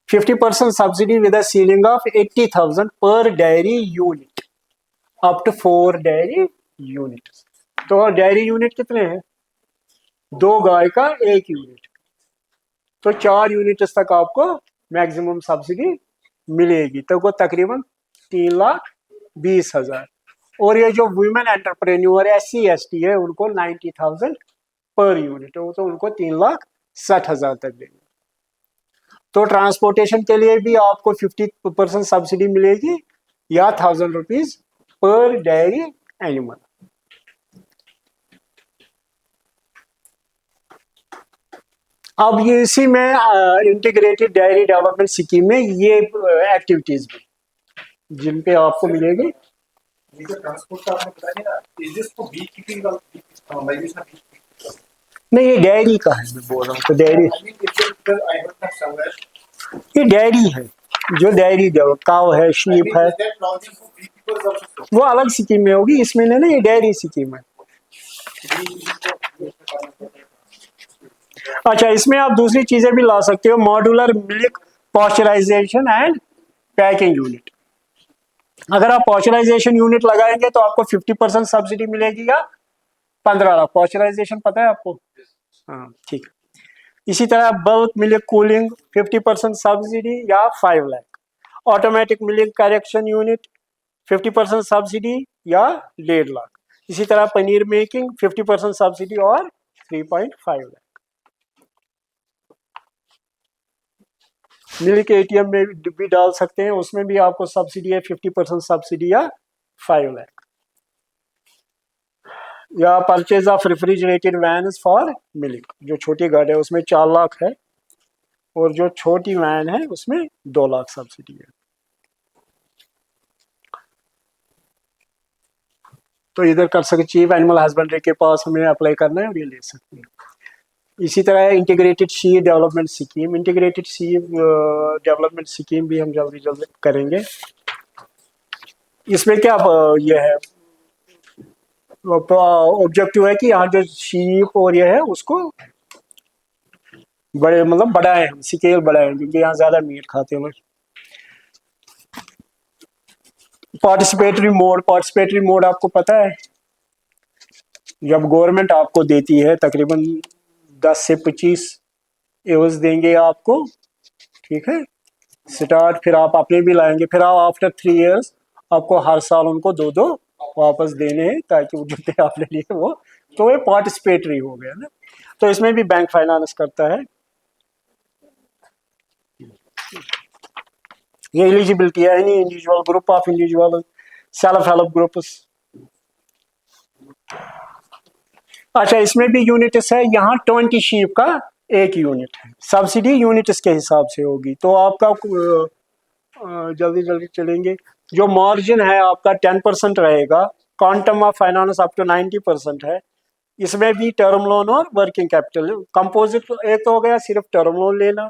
A: 50% subsidy with a ceiling of 80,000 पर dairy unit, up to 4 dairy unit. तो डेयरी यूनिट कितने हैं, 2 गाय का 1 यूनिट, तो 4 यूनिट तक आपको मैक्सिमम सब्सिडी मिलेगी, तो वो तकरीबन 3,20,000। और ये जो वुमेन एंटरप्रेन्योर SC/ST है उनको 90,000 पर यूनिट, तो उनको 3,60,000 तक देंगे। तो ट्रांसपोर्टेशन के लिए भी आपको 50% सब्सिडी मिलेगी या 1,000 रुपीज पर डेयरी एनिमल। अब ये इसी में इंटीग्रेटेड डेयरी डेवलपमेंट स्कीम में ये एक्टिविटीज भी जिन पे आपको मिलेगी।
B: ये जो ट्रांसपोर्ट का आपने बताया ना, is this for bee keeping का माइग्रेशन बी?
A: नहीं, ये डेयरी का है, मैं बोल रहा हूँ तो dairy,
B: I mean if I have not somewhere,
A: ये डेयरी है, जो डेयरी काव है,
B: आई
A: शीप
B: मीन
A: है,
B: is that lodging for bee keepers also?
A: वो अलग स्कीम में होगी, इसमें नहीं ना, ये डेयरी स्कीम है। अच्छा, इसमें आप दूसरी चीजें भी ला सकते हो, modular milk pasteurisation and packing unit. अगर आप पॉस्चराइजेशन यूनिट लगाएंगे तो आपको 50% सब्सिडी मिलेगी या 15 लाख। पॉस्चराइजेशन पता है आपको? हाँ, ठीक है। इसी तरह बल्क मिल्क कूलिंग 50% सब्सिडी या 5 lakh. Automatic milk correction unit 50% subsidy या 1.5 लाख। इसी तरह पनीर मेकिंग 50% सब्सिडी और 3.5 लाख। मिल्क एटीएम में भी डाल सकते हैं, उसमें भी आपको सब्सिडी है 50% सब्सिडी या 5 लाख। या purchase of refrigerated van for milk, जो छोटी गाड़ी है उसमें 4 लाख है, और जो छोटी वैन है उसमें 2 लाख सब्सिडी है। तो इधर कर सकते, चीफ एनिमल हस्बेंड्री के पास हमें अप्लाई करना है और ये ले सकते हैं। इसी तरह इंटीग्रेटेड सी डेवलपमेंट स्कीम, इंटीग्रेटेड सी डेवलपमेंट स्कीम भी हम जल्दी जल्दी करेंगे। इसमें क्या ये है, ऑब्जेक्टिव है कि यहाँ जो शीप और ये है उसको बड़े मतलब बढ़ाए, हम स्केल बढ़ाए, क्योंकि यहाँ ज्यादा मीट खाते हैं लोग। पार्टिसिपेटरी मोड आपको पता है, जब गवर्नमेंट आपको देती है तकरीबन 10 से 25 एवज देंगे आपको, ठीक है, स्टार्ट, फिर आप अपने भी लाएंगे, फिर आप आफ्टर 3 इयर्स आपको हर साल उनको 2-2 वापस देने हैं, ताकि वो जितने आपने लिए वो, तो ये पार्टिसिपेटरी हो गया ना। तो इसमें भी बैंक फाइनेंस करता है। ये एलिजिबिलिटी है, any individual group of individual self help groups. अच्छा, इसमें भी यूनिट्स है, यहाँ 20 शीप का एक यूनिट है, सब्सिडी यूनिट्स के हिसाब से होगी। तो आपका जल्दी जल्दी चलेंगे, जो मार्जिन है आपका 10% रहेगा, quantum of finance up to 90% है। इसमें भी टर्म लोन और वर्किंग कैपिटल कंपोजिट, एक तो हो गया सिर्फ टर्म लोन लेना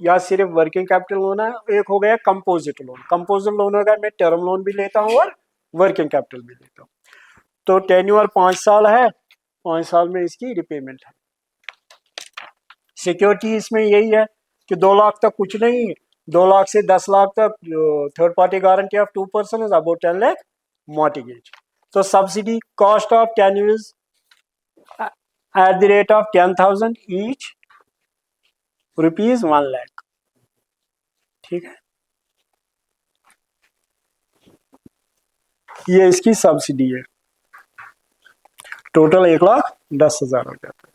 A: या सिर्फ वर्किंग कैपिटल लोन है, एक हो गया कंपोजिट लोन। कंपोजिट लोन होगा, मैं टर्म लोन भी लेता हूँ और वर्किंग कैपिटल भी लेता हूँ। तो टेन्योर 5 साल है, 5 साल में इसकी रिपेमेंट है। सिक्योरिटी इसमें यही है कि 2 लाख तक कुछ नहीं, 2 लाख से 10 लाख तक third party guarantee of 2% is about 10 lakh mortgage. तो subsidy cost of 10 years at the rate of 10,000 each, ₹1 lakh, ठीक है। ये इसकी सब्सिडी है, टोटल 1,10,000 हो जाता है।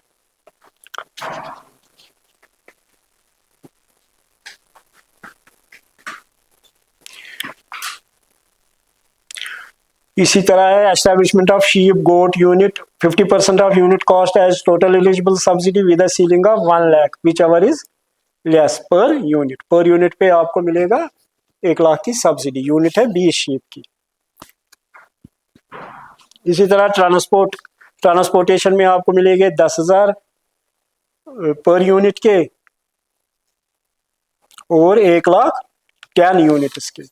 A: इसी तरह है establishment of sheep goat unit, 50% of unit cost as total eligible subsidy with a ceiling of 1 lakh whichever is less per unit. Per unit पे आपको मिलेगा 1 लाख की सब्सिडी, यूनिट है 20 शीप की। इसी तरह ट्रांसपोर्टेशन में आपको मिलेंगे 10,000 पर यूनिट के और 1 लाख 10 यूनिट्स के।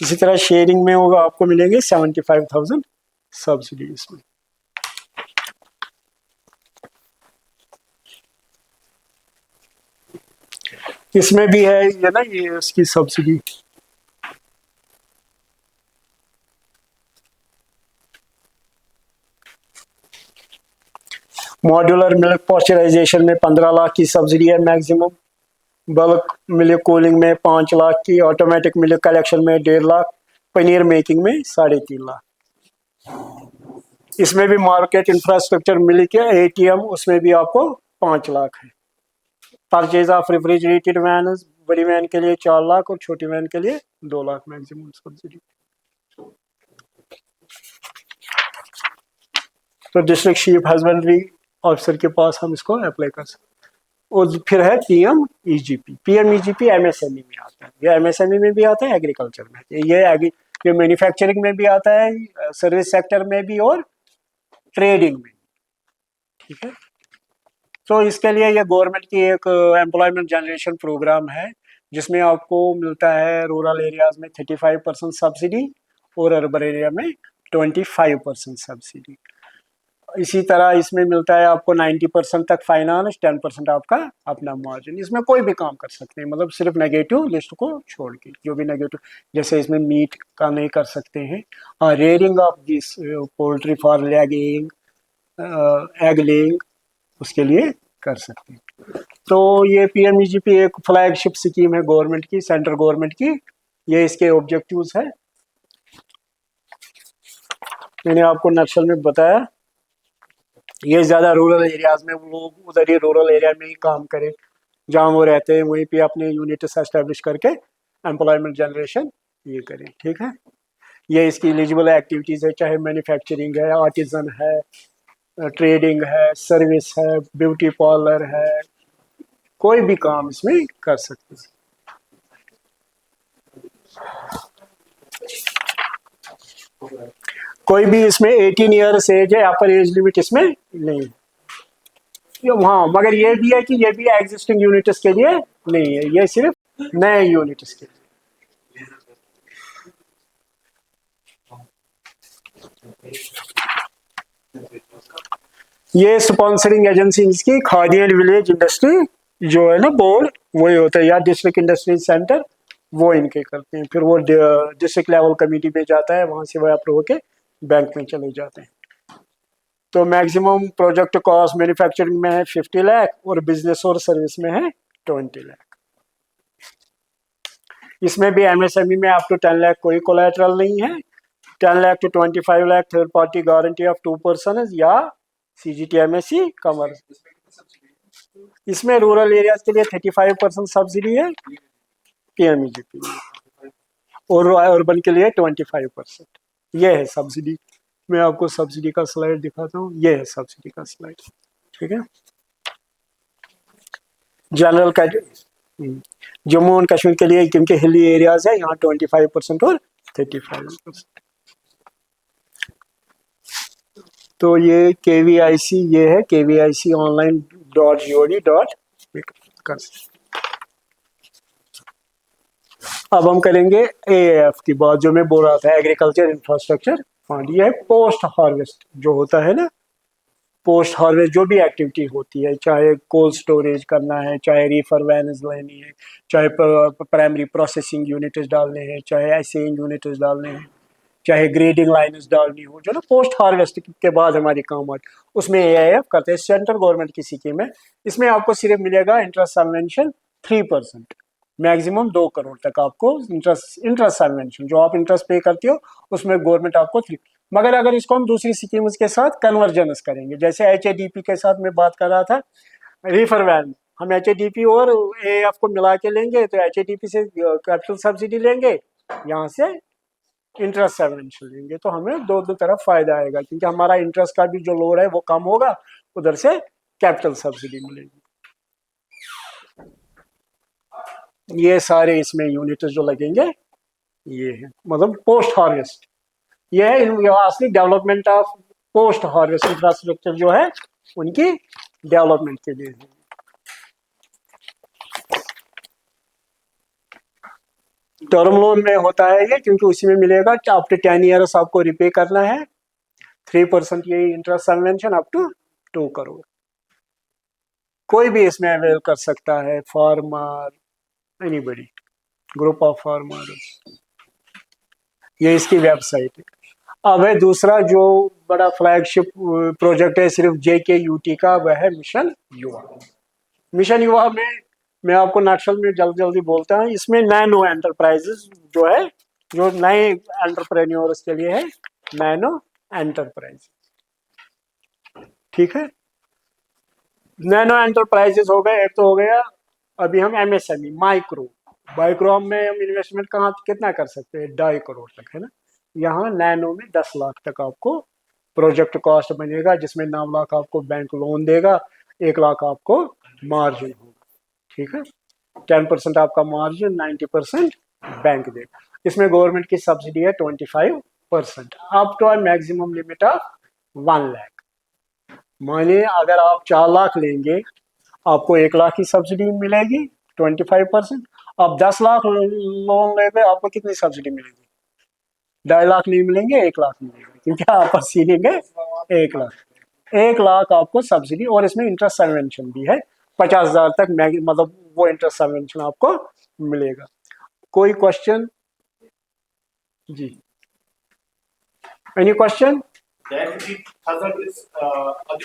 A: इसी तरह शेयरिंग में होगा, आपको मिलेंगे 75,000 सब्सिडी इसमें। इसमें भी है ये ना, ये इसकी सब्सिडी। मॉड्यूलर मिल्क पॉस्चराइजेशन में 15 लाख की सब्सिडी है मैक्सिमम, बल्क मिल्क कूलिंग में 5 लाख की, ऑटोमेटिक मिल्क कलेक्शन में 1.5 लाख, पनीर मेकिंग में 3.5 लाख। इसमें भी मार्केट इंफ्रास्ट्रक्चर मिल्क एटीएम, उसमें भी आपको 5 लाख है। परचेज ऑफ रेफ्रिजरेटेड वैन, बड़ी वैन के लिए 4 लाख और छोटी वैन के लिए 2 लाख मैक्सिमम सब्सिडी। तो डिस्ट्रिक्ट शीप हस्बेंड्री ऑफिसर के पास हम इसको अप्लाई कर सकते हैं। और फिर है PMEGP। PMEGP MSME में आता है, ये MSME में भी आता है, एग्रीकल्चर में, ये मैन्युफैक्चरिंग में भी आता है, सर्विस सेक्टर में भी और ट्रेडिंग में। ठीक है, तो इसके लिए ये गवर्नमेंट की एक एम्प्लॉयमेंट जनरेशन प्रोग्राम है, जिसमें आपको मिलता है रूरल एरियाज में 35% सब्सिडी और अर्बन एरिया में 25% सब्सिडी। इसी तरह इसमें मिलता है आपको 90% तक फाइनेंस, 10% आपका अपना मार्जिन। इसमें कोई भी काम कर सकते हैं, मतलब सिर्फ नेगेटिव लिस्ट को छोड़ के, जो भी नेगेटिव, जैसे इसमें मीट का नहीं कर सकते हैं, हाँ rearing of this poultry for laying, egg laying, उसके लिए कर सकते हैं। तो ये PMEGP एक फ्लैगशिप स्कीम है गवर्नमेंट की, सेंट्रल गवर्नमेंट की। ये इसके ऑब्जेक्टिव्स है, मैंने आपको नक्शल में बताया। ये ज्यादा रूरल एरियाज में, लोग उधर ही रूरल एरिया में ही काम करें, जहाँ वो रहते हैं वहीं पे अपने यूनिट्स एस्टेब्लिश करके एम्प्लॉयमेंट जनरेशन ये करें। ठीक है, ये इसकी एलिजिबल एक्टिविटीज है, चाहे मैन्युफैक्चरिंग है, आर्टिजन है, ट्रेडिंग है, सर्विस है, ब्यूटी पार्लर है, कोई भी काम इसमें कर सकते हैं। कोई भी इसमें 18 ईयर्स एज है, अपर एज लिमिट इसमें नहीं है। हाँ, मगर ये भी है कि ये भी एग्जिस्टिंग यूनिट्स के लिए नहीं है, ये सिर्फ नए यूनिट्स के लिए। ये स्पॉन्सरिंग एजेंसी इसकी खादी एंड विलेज इंडस्ट्री जो है ना बोर्ड, वही होता है, या डिस्ट्रिक्ट इंडस्ट्री सेंटर, वो इनके करते हैं। फिर वो डिस्ट्रिक्ट लेवल कमेटी में जाता है, वहां से वो अप्रूव होके बैंक में चले जाते हैं। तो मैक्सिमम प्रोजेक्ट कॉस्ट मैन्युफैक्चरिंग में है 50 लाख और बिजनेस और सर्विस में है 20 लाख। इसमें भी MSME में अप टू 10 लाख कोई कोलैटरल नहीं है, 10 lakh to 25 lakh third party guarantee of 2% या CGTMSE कमर। इसमें रूरल एरियाज के लिए 35% सब्सिडी है PMEGP और अर्बन के लिए 25%। ये है सब्सिडी। मैं आपको सब्सिडी का स्लाइड दिखाता हूँ, ये है सब्सिडी का स्लाइड। ठीक है, जनरल का जम्मू एंड कश्मीर के लिए, क्योंकि हिली एरियाज है, यहाँ 25% और 35%। तो ये KVIC, ये है KVIC online.gov.in। अब हम करेंगे AAF की बात, जो मैं बोल रहा था, एग्रीकल्चर इंफ्रास्ट्रक्चर फंड। ये पोस्ट हार्वेस्ट जो होता है ना, पोस्ट हार्वेस्ट जो भी एक्टिविटी होती है, चाहे कोल्ड स्टोरेज करना है, चाहे रीफर वैन्स लेनी है, चाहे प्राइमरी प्रोसेसिंग यूनिट्स डालने हैं, चाहे ऐसेइंग यूनिट्स डालने हैं, चाहे ग्रेडिंग लाइन्स डालनी हो, जो ना पोस्ट हार्वेस्ट के बाद हमारी काम आती, उसमें AIF करते हैं। सेंट्रल गवर्नमेंट की स्कीम है। इसमें आपको सिर्फ मिलेगा इंटरेस्ट सबवेंशन 3%, मैक्सिमम 2 करोड़ तक आपको इंटरेस्ट सबवेंशन, जो आप इंटरेस्ट पे करते हो उसमें गवर्नमेंट आपको 3। मगर अगर इसको हम दूसरी स्कीम्स के साथ कन्वर्जन्स करेंगे, जैसे HADP के साथ मैं बात कर रहा था, रिफर वैन, हम HADP और AAF को मिला के लेंगे, तो HADP से कैपिटल सब्सिडी लेंगे, यहाँ से इंटरेस्ट सबवेंशन लेंगे, तो हमें दो तरफ फायदा आएगा, क्योंकि हमारा इंटरेस्ट का भी जो लोड है वो कम होगा, उधर से कैपिटल सब्सिडी मिलेगी। ये सारे इसमें यूनिट जो लगेंगे ये है, मतलब पोस्ट हार्वेस्ट, ये है असली development of post harvest infrastructure जो है उनकी डेवलपमेंट के लिए है। टर्म लोन में होता है ये, क्योंकि उसी में मिलेगा कि आफ्टर 10 ईयर्स आपको रिपे करना है, 3% ये interest subvention up to 2 crore. कोई भी इसमें अवेल कर सकता है, farmer, anybody, group of farmers. ये इसकी वेबसाइट है। अब है दूसरा जो बड़ा फ्लैगशिप प्रोजेक्ट है सिर्फ JKUT का, वह है मिशन युवा। मिशन युवा में मैं आपको नक्शल में जल्दी बोलता हूँ। इसमें नैनो एंटरप्राइजेस जो है, जो नए एंटरप्रेन्योर्स के लिए है, नैनो एंटरप्राइज। ठीक है, नैनो एंटरप्राइजेस हो गए। एक तो हो गया अभी हम MSME माइक्रो में हम इन्वेस्टमेंट कहाँ कितना कर सकते हैं, 2.5 करोड़ तक है ना। यहाँ नैनो में 10 लाख तक आपको प्रोजेक्ट कॉस्ट बनेगा, जिसमें 9 लाख आपको बैंक लोन देगा, 1 लाख आपको मार्जिन होगा। ठीक है, 10% आपका मार्जिन, 90% बैंक देगा। इसमें गवर्नमेंट की सब्सिडी है 25%, up to maximum limit of 1 lakh. मानिए अगर आप 4 लाख लेंगे, आपको 1 लाख की सब्सिडी मिलेगी 25%। आप 10 लाख लोन लेंगे, आपको कितनी सब्सिडी मिलेगी? 2.5 लाख नहीं मिलेंगे, 1 लाख मिलेगा, क्योंकि आप सीलिंग है 1 लाख। 1 लाख आपको सब्सिडी, और इसमें इंटरेस्ट सबवेंशन भी है 50,000 तक, मतलब वो इंटरेस्ट सबवेंशन आपको मिलेगा। कोई क्वेश्चन जी? Any question?
B: Then 50,000 is the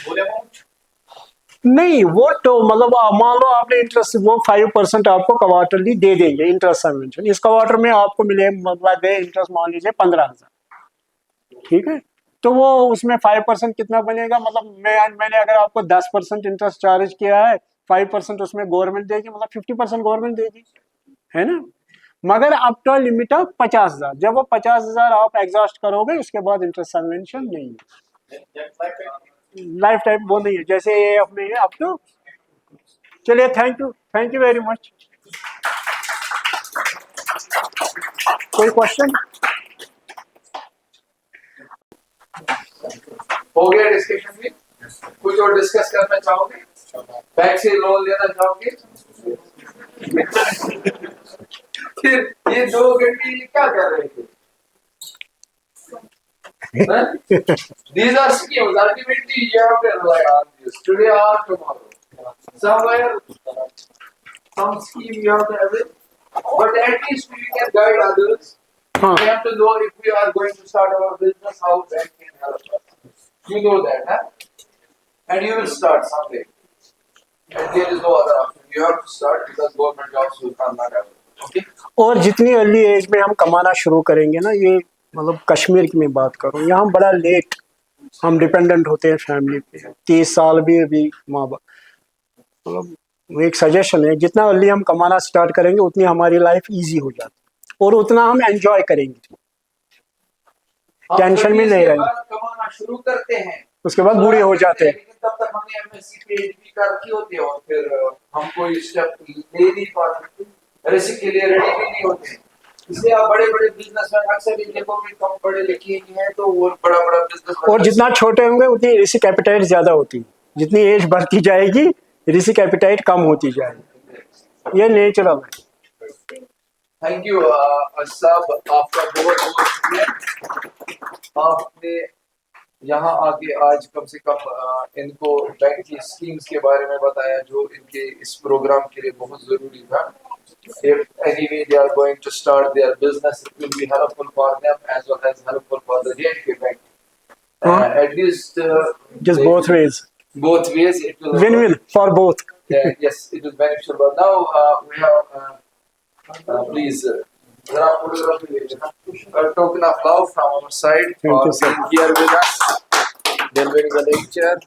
B: whole amount.
A: नहीं, वो तो मतलब मान लो आपने इंटरेस्ट, वो 5% आपको क्वार्टरली दे देंगे इंटरेस्ट सबवेंशन। इस क्वार्टर में आपको मिले मतलब इंटरेस्ट मान लीजिए 15,000। ठीक है, तो वो उसमें 5% कितना बनेगा? मतलब मैंने अगर आपको 10% इंटरेस्ट चार्ज किया है, 5% उसमें गवर्नमेंट देगी, मतलब 50% गवर्नमेंट देगी, है ना? मगर अप टू लिमिट ऑफ 50,000। जब वो 50,000 आप एग्जॉस्ट करोगे, उसके बाद इंटरेस्ट सबवेंशन नहीं है, लाइफ टाइम वो नहीं है, जैसे AF में है अब तो। चलिए, थैंक यू वेरी मच। कोई क्वेश्चन?
E: हो गया डिस्कशन में? कुछ और डिस्कस करना चाहोगे? बैंक से लोन लेना चाहोगे? फिर ये 2 घंटे क्या कर रहे थे? These are schemes. Ultimately, you have to rely on this today or tomorrow. Somewhere, some scheme you have to have it, but at least we can guide others.
A: हाँ,
E: We have to know if we are going to start our business, how bank can help us. You know that, huh? And you will start someday. And there is no other option. You have to start because government jobs will come not ever. Okay?
A: और जितनी early as में हम कमाना शुरू करेंगे ना, ये मतलब कश्मीर की मैं बात करूँ, यहाँ बड़ा लेट हम डिपेंडेंट होते हैं फैमिली पे। 30 साल भी अभी माँ बाप, मतलब एक सजेशन है, जितना अर्ली हम कमाना स्टार्ट करेंगे उतनी हमारी लाइफ इजी हो जाती है, और उतना हम एंजॉय करेंगे, टेंशन में नहीं रहेंगे।
E: कमाना शुरू करते हैं,
A: उसके बाद बूढ़े हो जाते हैं।
E: लेकिन तब तक हमने MSc PhD कर रखी होती है, और फिर हम कोई स्टेप ले नहीं पाते, रिस्क के लिए रेडी भी नहीं होते। इसलिए आप बड़े बड़े बिजनेसमैन अक्सर इन देखो कि कम पढ़े लिखे नहीं है, तो वो बड़ा बड़ा बिजनेस,
A: और जितना छोटे होंगे उतनी रिस्क एपेटाइट ज्यादा होती है, जितनी एज बढ़ती जाएगी रिस्क एपेटाइट कम होती जाएगी, ये नेचुरल है।
E: थैंक यू साहब, आपका बहुत बहुत शुक्रिया। आपने यहाँ आके आज कम से कम इनको बैंक की स्कीम्स के बारे में बताया, जो इनके इस प्रोग्राम के लिए बहुत जरूरी था। If anyway they are going to start their business, it will be helpful for them as well as helpful for the J&K Bank. At least
A: Just both ways.
E: Both ways it will
A: Win-win for both.
E: yes, it is beneficial. But now we have please जरा photograph ले लेना, a token of love from our side
A: Thank
E: for
A: you, sir.
E: being here with us, delivering the lecture.